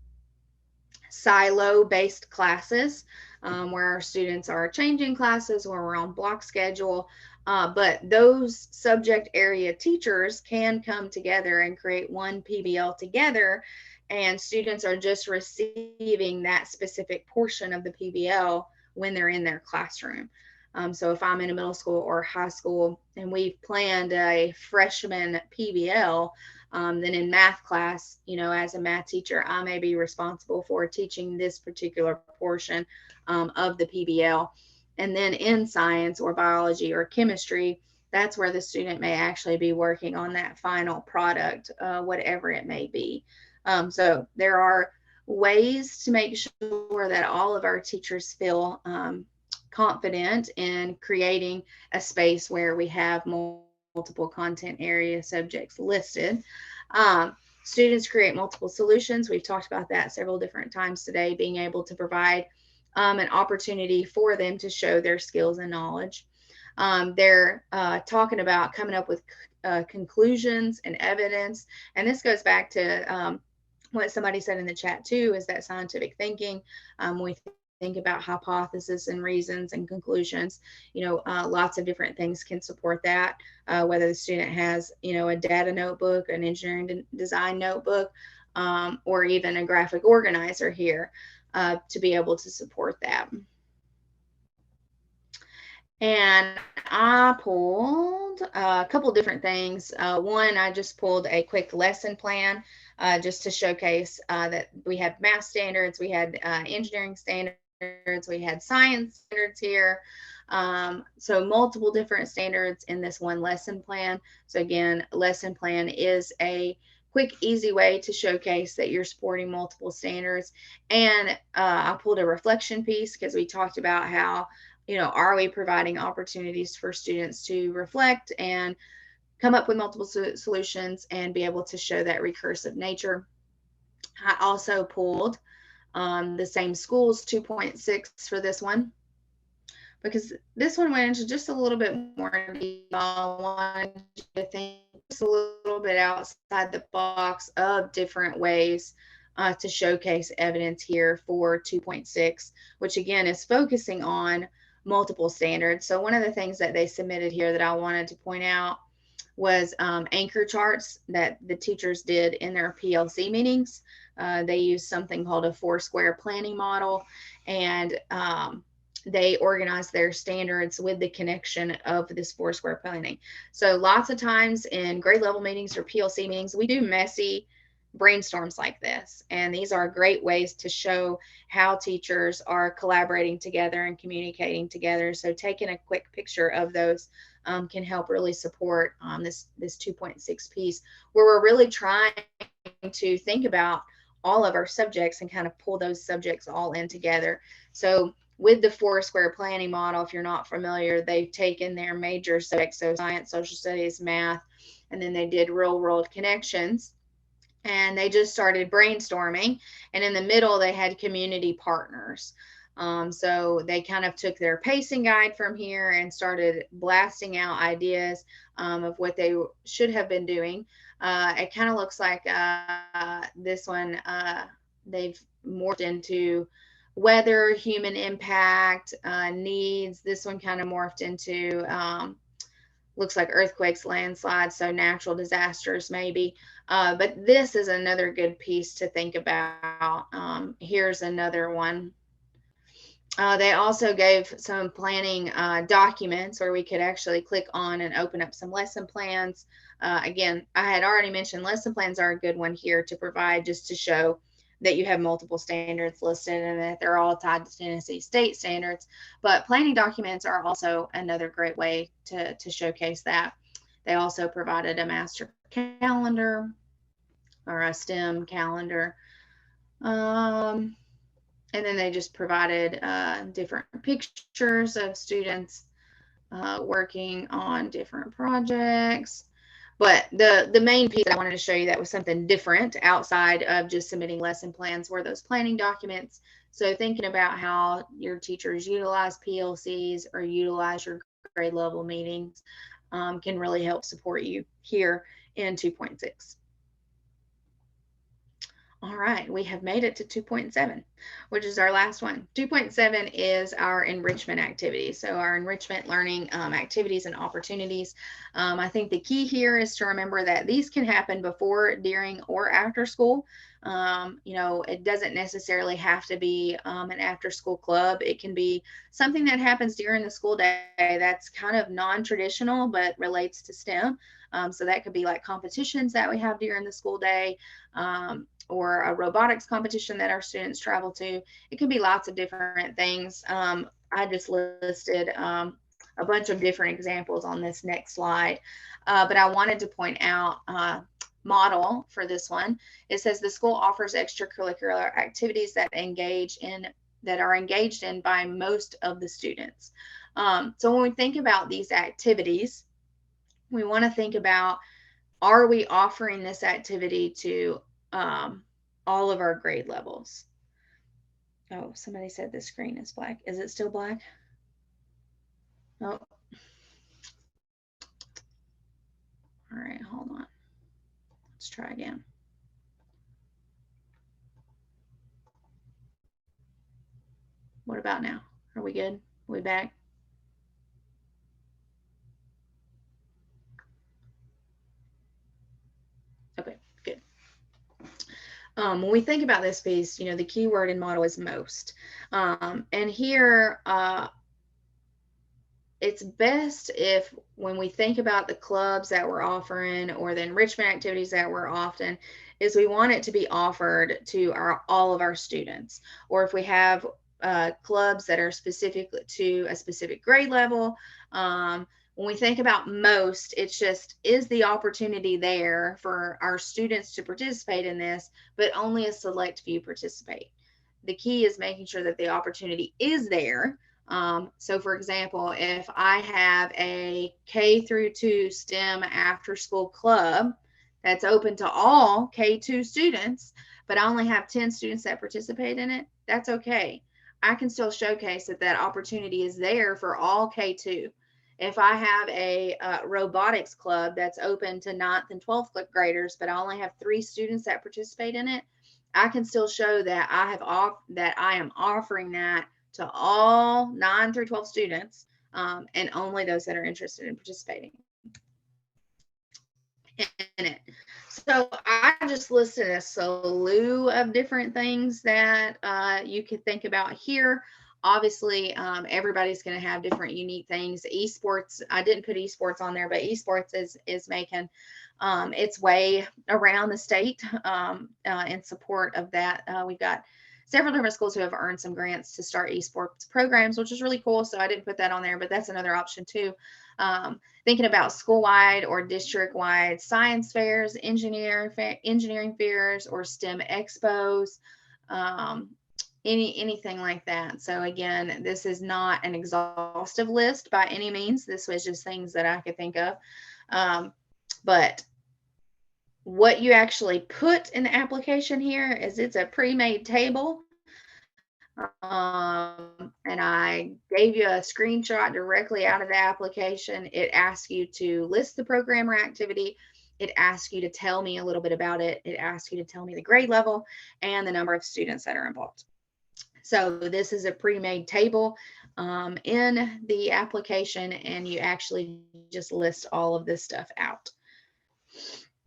silo-based classes where our students are changing classes, where we're on block schedule. But those subject area teachers can come together and create one PBL together, and students are just receiving that specific portion of the PBL when they're in their classroom. So if I'm in a middle school or high school and we've planned a freshman PBL, then in math class, as a math teacher, I may be responsible for teaching this particular portion of the PBL. And then in science or biology or chemistry, that's where the student may actually be working on that final product, whatever it may be. So there are ways to make sure that all of our teachers feel confident in creating a space where we have multiple content area subjects listed. Students create multiple solutions. We've talked about that several different times today, being able to provide an opportunity for them to show their skills and knowledge. They're talking about coming up with conclusions and evidence. And this goes back to what somebody said in the chat too, is that scientific thinking. We think about hypotheses and reasons and conclusions. Lots of different things can support that, whether the student has, a data notebook, an engineering design notebook, or even a graphic organizer here to be able to support that. And I pulled a couple different things. One, I just pulled a quick lesson plan just to showcase that we had math standards, we had engineering standards, we had science standards here. So multiple different standards in this one lesson plan. So again, lesson plan is a quick, easy way to showcase that you're supporting multiple standards. And I pulled a reflection piece because we talked about how, are we providing opportunities for students to reflect and come up with multiple solutions and be able to show that recursive nature. I also pulled the same schools 2.6 for this one, because this one went into just a little bit more detail. I wanted to think just a little bit outside the box of different ways to showcase evidence here for 2.6, which again is focusing on multiple standards. So one of the things that they submitted here that I wanted to point out was anchor charts that the teachers did in their PLC meetings. They used something called a 4-square planning model, and they organized their standards with the connection of this 4-square planning. So lots of times in grade level meetings or PLC meetings, we do messy brainstorms like this, and these are great ways to show how teachers are collaborating together and communicating together. So taking a quick picture of those can help really support this 2.6 piece, where we're really trying to think about all of our subjects and kind of pull those subjects all in together. So with the 4-square planning model, if you're not familiar, they've taken their major subjects, so science, social studies, math, and then they did real world connections. And they just started brainstorming, and in the middle they had community partners. So they kind of took their pacing guide from here and started blasting out ideas of what they should have been doing. It kind of looks like this one, they've morphed into weather, human impact, needs. This one kind of morphed into looks like earthquakes, landslides, so natural disasters maybe. But this is another good piece to think about. Here's another one. They also gave some planning documents where we could actually click on and open up some lesson plans. Again, I had already mentioned lesson plans are a good one here to provide, just to show that you have multiple standards listed and that they're all tied to Tennessee state standards. But planning documents are also another great way to showcase that. They also provided a master calendar or a STEM calendar. Um, and then they just provided different pictures of students working on different projects. But the main piece that I wanted to show you that was something different outside of just submitting lesson plans were those planning documents. So thinking about how your teachers utilize PLCs or utilize your grade level meetings can really help support you here in 2.6. All right, we have made it to 2.7, which is our last one. 2.7 is our enrichment activities. So our enrichment learning activities and opportunities. I think the key here is to remember that these can happen before, during, or after school. It doesn't necessarily have to be an after school club. It can be something that happens during the school day that's kind of non-traditional but relates to STEM. So that could be like competitions that we have during the school day. Or a robotics competition that our students travel to. It could be lots of different things. I just listed a bunch of different examples on this next slide, but I wanted to point out model for this one. It says the school offers extracurricular activities that are engaged in by most of the students. So when we think about these activities, we want to think about, are we offering this activity to all of our grade levels? Oh, somebody said the screen is black. Is it still black? Oh. All right, hold on. Let's try again. What about now? Are we good? Are we back? Okay, good. When we think about this piece, the key word in model is most. And here, it's best if when we think about the clubs that we're offering or the enrichment activities that we're often, is we want it to be offered to all of our students. Or if we have clubs that are specific to a specific grade level, when we think about most, it's just, is the opportunity there for our students to participate in this, but only a select few participate. The key is making sure that the opportunity is there. So for example, if I have a K through 2 STEM after school club that's open to all K2 students, but I only have 10 students that participate in it, that's okay. I can still showcase that opportunity is there for all K2. If I have a robotics club that's open to 9th and 12th graders, but I only have 3 students that participate in it, I can still show that I am offering that to all 9 through 12 students, and only those that are interested in participating in it. So I just listed a slew of different things that you could think about here. Obviously, everybody's going to have different unique things. Esports, I didn't put esports on there, but esports is making its way around the state in support of that. We've got several different schools who have earned some grants to start esports programs, which is really cool. So I didn't put that on there, but that's another option too. Thinking about school-wide or district-wide science fairs, engineering fairs, or STEM expos, anything like that. So again, this is not an exhaustive list by any means. This was just things that I could think of. But what you actually put in the application here is it's a pre-made table. And I gave you a screenshot directly out of the application. It asks you to list the program or activity, it asks you to tell me a little bit about it. It asks you to tell me the grade level and the number of students that are involved. So this is a pre-made table in the application, and you actually just list all of this stuff out.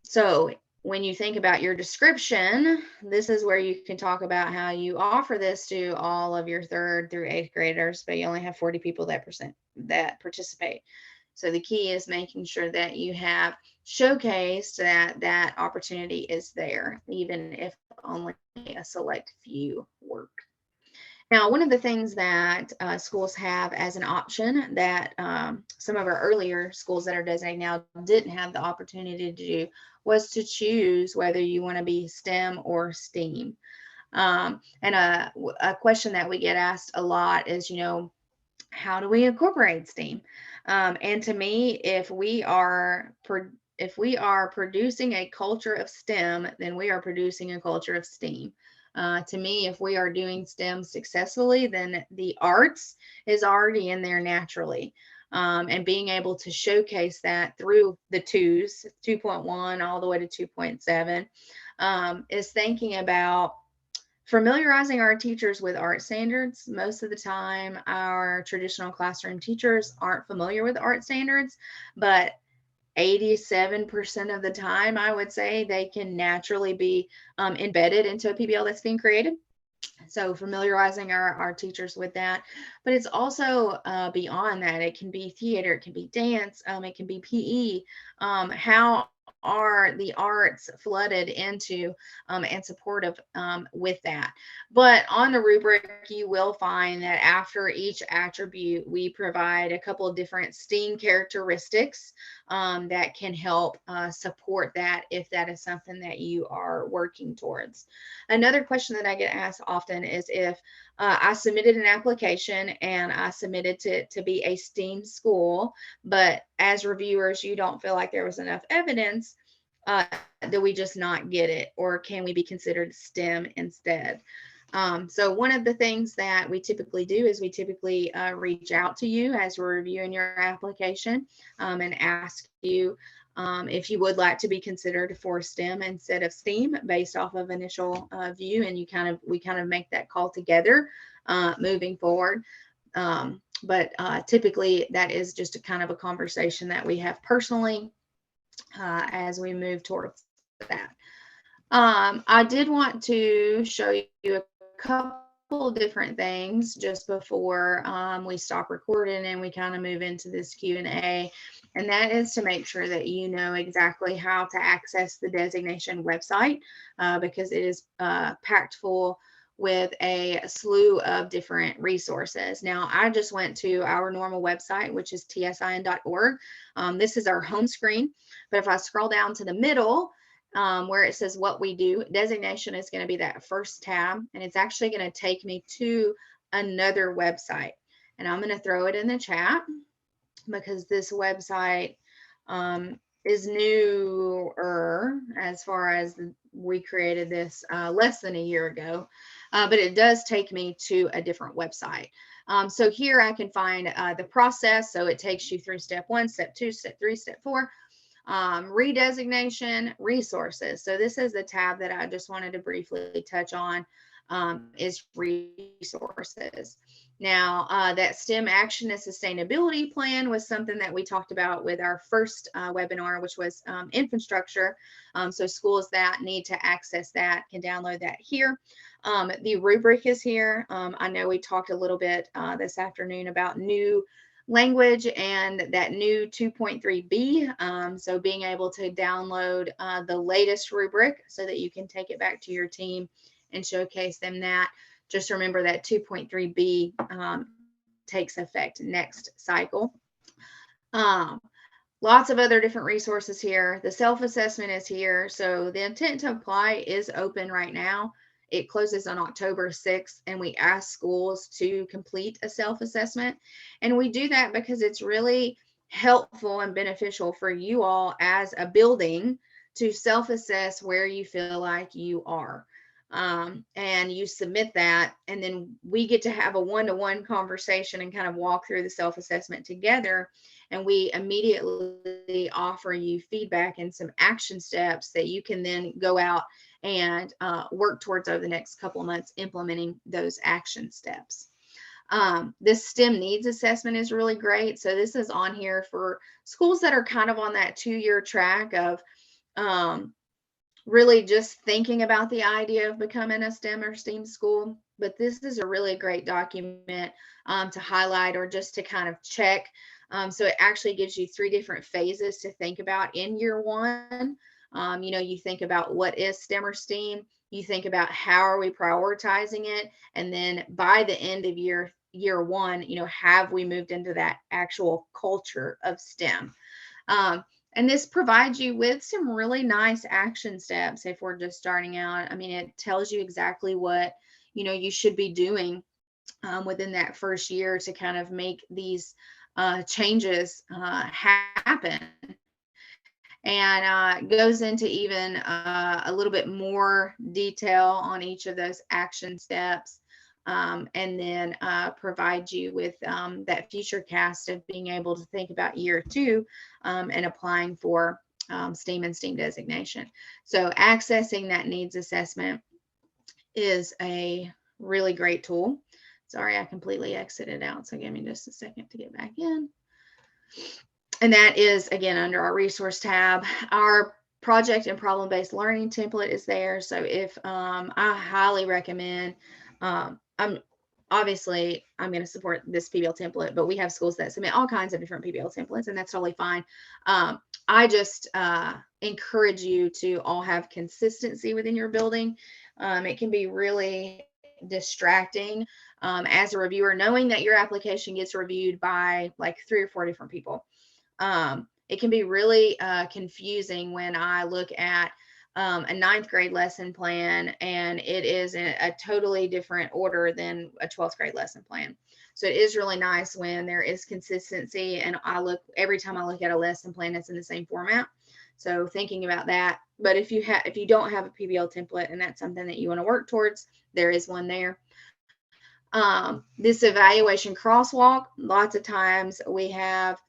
So when you think about your description, this is where you can talk about how you offer this to all of your 3rd through 8th graders, but you only have 40 people that participate. So the key is making sure that you have showcased that opportunity is there, even if only a select few work. Now, one of the things that schools have as an option that some of our earlier schools that are designated now didn't have the opportunity to do was to choose whether you want to be STEM or STEAM. And a question that we get asked a lot is, how do we incorporate STEAM? And to me, if we are producing a culture of STEM, then we are producing a culture of STEAM. To me, if we are doing STEM successfully, then the arts is already in there naturally. And being able to showcase that through the 2.1 all the way to 2.7, is thinking about familiarizing our teachers with art standards. Most of the time, our traditional classroom teachers aren't familiar with art standards, but 87% of the time, I would say they can naturally be embedded into a PBL that's being created. So familiarizing our teachers with that, but it's also beyond that. It can be theater, it can be dance, it can be PE. How are the arts flooded into and supportive with that? But on the rubric, you will find that after each attribute, we provide a couple of different STEAM characteristics that can help support that if that is something that you are working towards. Another question that I get asked often is if I submitted an application and I submitted to be a STEAM school, but as reviewers, you don't feel like there was enough evidence, do we just not get it? Or can we be considered STEM instead? So one of the things that we typically do is we typically reach out to you as we're reviewing your application and ask you if you would like to be considered for STEM instead of STEAM based off of initial view, and we kind of make that call together moving forward. But typically that is just a kind of a conversation that we have personally as we move towards that. I did want to show you a couple different things just before we stop recording and we kind of move into this Q&A, and that is to make sure that you know exactly how to access the Designation website because it is packed full with a slew of different resources. Now, I just went to our normal website, which is tsin.org. This is our home screen, but if I scroll down to the middle, where it says what we do, Designation is going to be that first tab, and it's actually going to take me to another website. And I'm going to throw it in the chat because this website is newer as far as we created this less than a year ago, but it does take me to a different website. So here I can find the process. So it takes you through step 1, step 2, step 3, step 4. Redesignation, resources. So this is the tab that I just wanted to briefly touch on, is resources. Now, that STEM action and sustainability plan was something that we talked about with our first webinar, which was infrastructure. So schools that need to access that can download that here. The rubric is here. I know we talked a little bit this afternoon about new language and that new 2.3b. So being able to download the latest rubric so that you can take it back to your team and showcase them that. Just remember that 2.3b takes effect next cycle. Lots of other different resources here. The self-assessment is here. So the intent to apply is open right now. It closes on October 6th, and we ask schools to complete a self-assessment. And we do that because it's really helpful and beneficial for you all as a building to self-assess where you feel like you are. and you submit that, and then we get to have a one-to-one conversation and kind of walk through the self-assessment together, and we immediately offer you feedback and some action steps that you can then go out and work towards over the next couple of months implementing those action steps. This STEM needs assessment is really great. So this is on here for schools that are kind of on that 2-year track of really just thinking about the idea of becoming a STEM or STEAM school. But this is a really great document to highlight or just to kind of check. So it actually gives you 3 different phases to think about in year 1. You think about what is STEM or STEAM. You think about how are we prioritizing it, and then by the end of year 1, have we moved into that actual culture of STEM? And this provides you with some really nice action steps if we're just starting out. I mean, it tells you exactly what you should be doing within that first year to kind of make these changes happen. And goes into even a little bit more detail on each of those action steps, and then provide you with that future cast of being able to think about year 2 and applying for STEAM and STEAM designation. So accessing that needs assessment is a really great tool. Sorry, I completely exited out, so give me just a second to get back in. And that is, again, under our resource tab. Our project and problem-based learning template is there. So if I highly recommend, I'm going to support this PBL template, but we have schools that submit all kinds of different PBL templates, and that's totally fine. I just encourage you to all have consistency within your building. It can be really distracting as a reviewer, knowing that your application gets reviewed by like 3 or 4 different people. It can be really confusing when I look at a 9th grade lesson plan and it is in a totally different order than a 12th grade lesson plan. So it is really nice when there is consistency, and every time I look at a lesson plan, it's in the same format. So thinking about that. But if you don't have a PBL template and that's something that you want to work towards, there is one there. This evaluation crosswalk, lots of times we have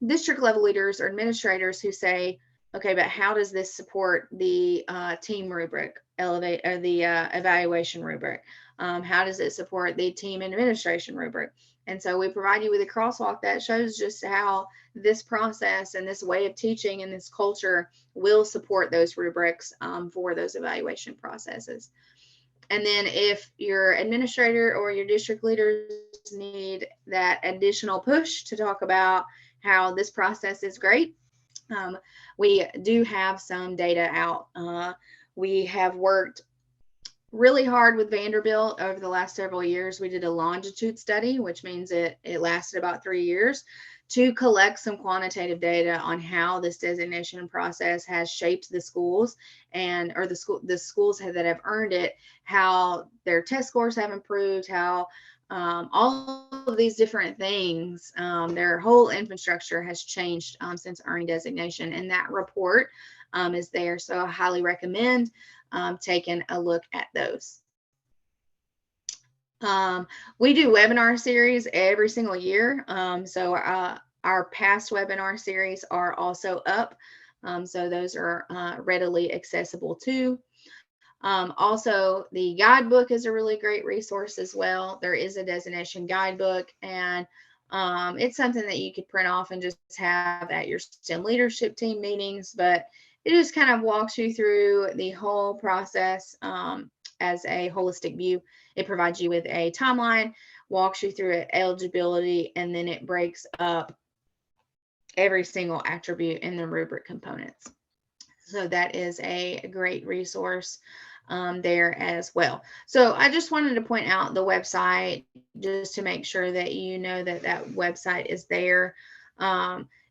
district level leaders or administrators who say, okay, but how does this support the team rubric, the evaluation rubric? How does it support the team administration rubric? And so we provide you with a crosswalk that shows just how this process and this way of teaching and this culture will support those rubrics for those evaluation processes. And then if your administrator or your district leaders need that additional push to talk about how this process is great, we do have some data out. We have worked really hard with Vanderbilt over the last several years. We did a longitude study, which means it lasted about 3 years, to collect some quantitative data on how this designation process has shaped the schools or the schools that have earned it, how their test scores have improved, how all of these different things, their whole infrastructure has changed since earning designation, and that report is there. So I highly recommend taking a look at those. We do webinar series every single year. So our past webinar series are also up. So those are readily accessible too. Also, the guidebook is a really great resource as well. There is a designation guidebook, and it's something that you could print off and just have at your STEM leadership team meetings, but it just kind of walks you through the whole process as a holistic view. It provides you with a timeline, walks you through eligibility, and then it breaks up every single attribute in the rubric components. So that is a great resource there as well. So I just wanted to point out the website just to make sure that you know that that website is there.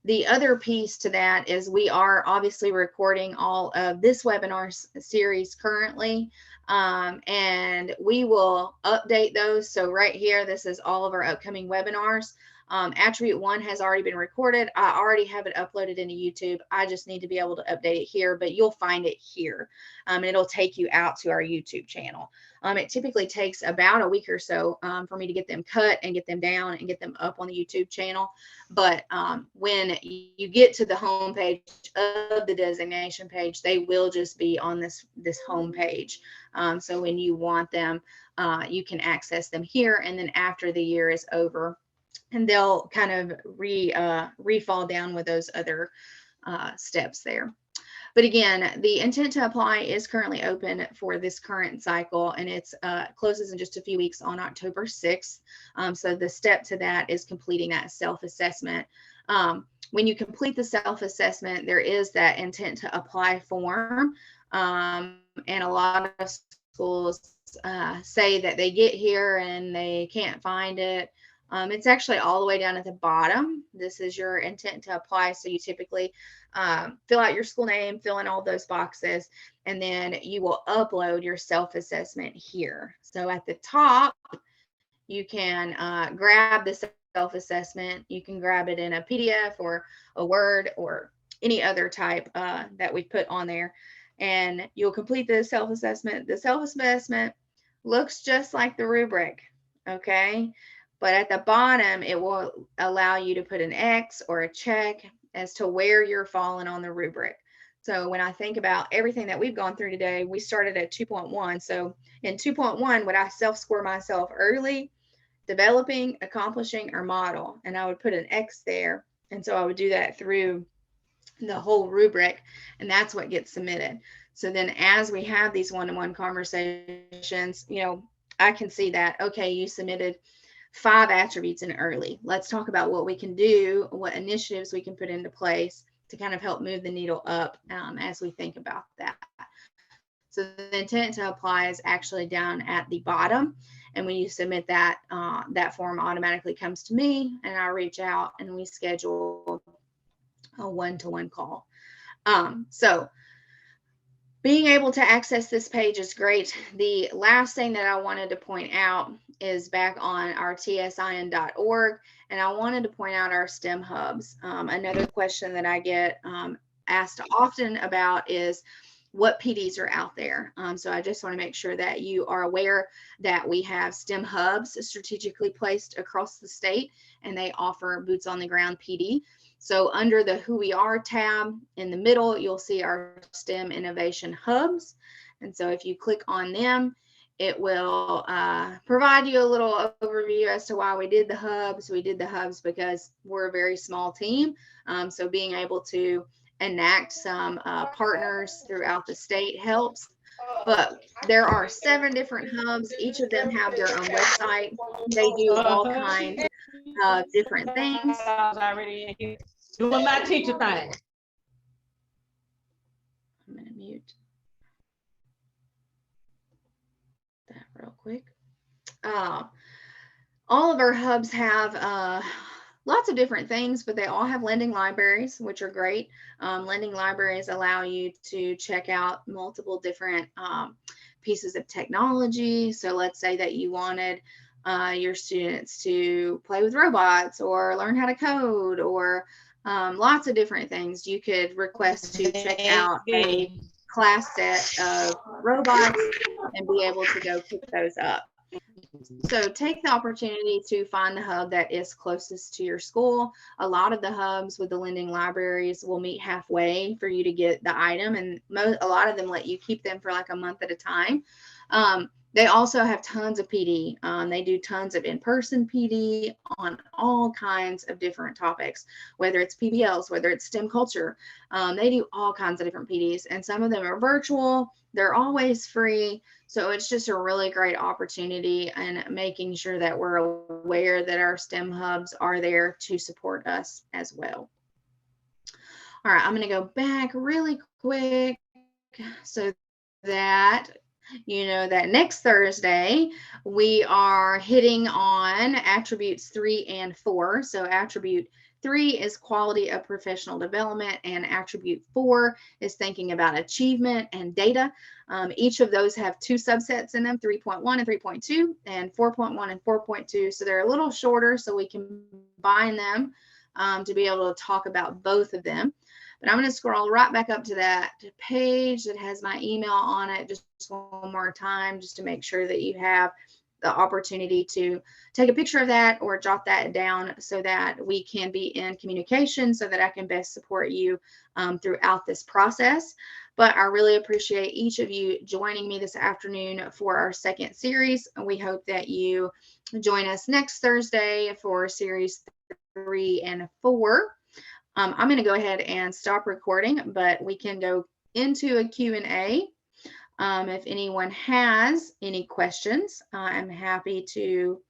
The other piece to that is we are obviously recording all of this webinar series currently, and we will update those. So right here, this is all of our upcoming webinars. Attribute 1 has already been recorded. I already have it uploaded into YouTube. I just need to be able to update it here, but you'll find it here. And it'll take you out to our YouTube channel. It typically takes about a week or so for me to get them cut and get them down and get them up on the YouTube channel. But when you get to the home page of the designation page, they will just be on this home page. So when you want them, you can access them here, and then after the year is over, and they'll kind of re-fall down with those other steps there. But again, the intent to apply is currently open for this current cycle, and it's closes in just a few weeks on October 6th. So the step to that is completing that self-assessment. When you complete the self-assessment, there is that intent to apply form, and a lot of schools say that they get here and they can't find it. It's actually all the way down at the bottom. This is your intent to apply. So you typically fill out your school name, fill in all those boxes, and then you will upload your self-assessment here. So at the top, you can grab the self-assessment. You can grab it in a PDF or a Word or any other type that we put on there, and you'll complete the self-assessment. The self-assessment looks just like the rubric, okay? But at the bottom, it will allow you to put an X or a check as to where you're falling on the rubric. So when I think about everything that we've gone through today, we started at 2.1. So in 2.1, would I self-score myself early, developing, accomplishing, or model? And I would put an X there. And so I would do that through the whole rubric, and that's what gets submitted. So then as we have these one-to-one conversations, you know, I can see that, okay, you submitted 5 attributes in early. Let's talk about what we can do, what initiatives we can put into place to kind of help move the needle up as we think about that. So the intent to apply is actually down at the bottom. And when you submit that, that form automatically comes to me, and I reach out and we schedule a one-to-one call. So being able to access this page is great. The last thing that I wanted to point out is back on our tsin.org, and I wanted to point out our STEM hubs. Another question that I get asked often about is what PDs are out there. So I just want to make sure that you are aware that we have STEM hubs strategically placed across the state, and they offer boots on the ground PD. So under the Who We Are tab in the middle, you'll see our STEM Innovation Hubs. And so if you click on them, it will provide you a little overview as to why we did the hubs. We did the hubs because we're a very small team. So being able to enact some partners throughout the state helps. But there are 7 different hubs. Each of them have their own website. They do all kinds of different things. Doing my teacher thing. I'm going to mute that real quick. All of our hubs have lots of different things, but they all have lending libraries, which are great. Lending libraries allow you to check out multiple different pieces of technology. So let's say that you wanted your students to play with robots or learn how to code or lots of different things. You could request to check out a class set of robots and be able to go pick those up. So take the opportunity to find the hub that is closest to your school. A lot of the hubs with the lending libraries will meet halfway for you to get the item, and a lot of them let you keep them for like a month at a time. They also have tons of PD. They do tons of in-person PD on all kinds of different topics, whether it's PBLs, whether it's STEM culture. They do all kinds of different PDs, and some of them are virtual. They're always free. So it's just a really great opportunity, and making sure that we're aware that our STEM hubs are there to support us as well. All right, I'm going to go back really quick so that you know that next Thursday we are hitting on attributes 3 and 4. So attribute 3 is quality of professional development, and attribute 4 is thinking about achievement and data. Each of those have 2 subsets in them, 3.1 and 3.2, and 4.1 and 4.2. So they're a little shorter, so we can combine them to be able to talk about both of them. But I'm going to scroll right back up to that page that has my email on it just one more time, just to make sure that you have the opportunity to take a picture of that or jot that down so that we can be in communication so that I can best support you throughout this process. But I really appreciate each of you joining me this afternoon for our second series. We hope that you join us next Thursday for series 3 and 4. I'm going to go ahead and stop recording, but we can go into a Q&A. If anyone has any questions, I'm happy to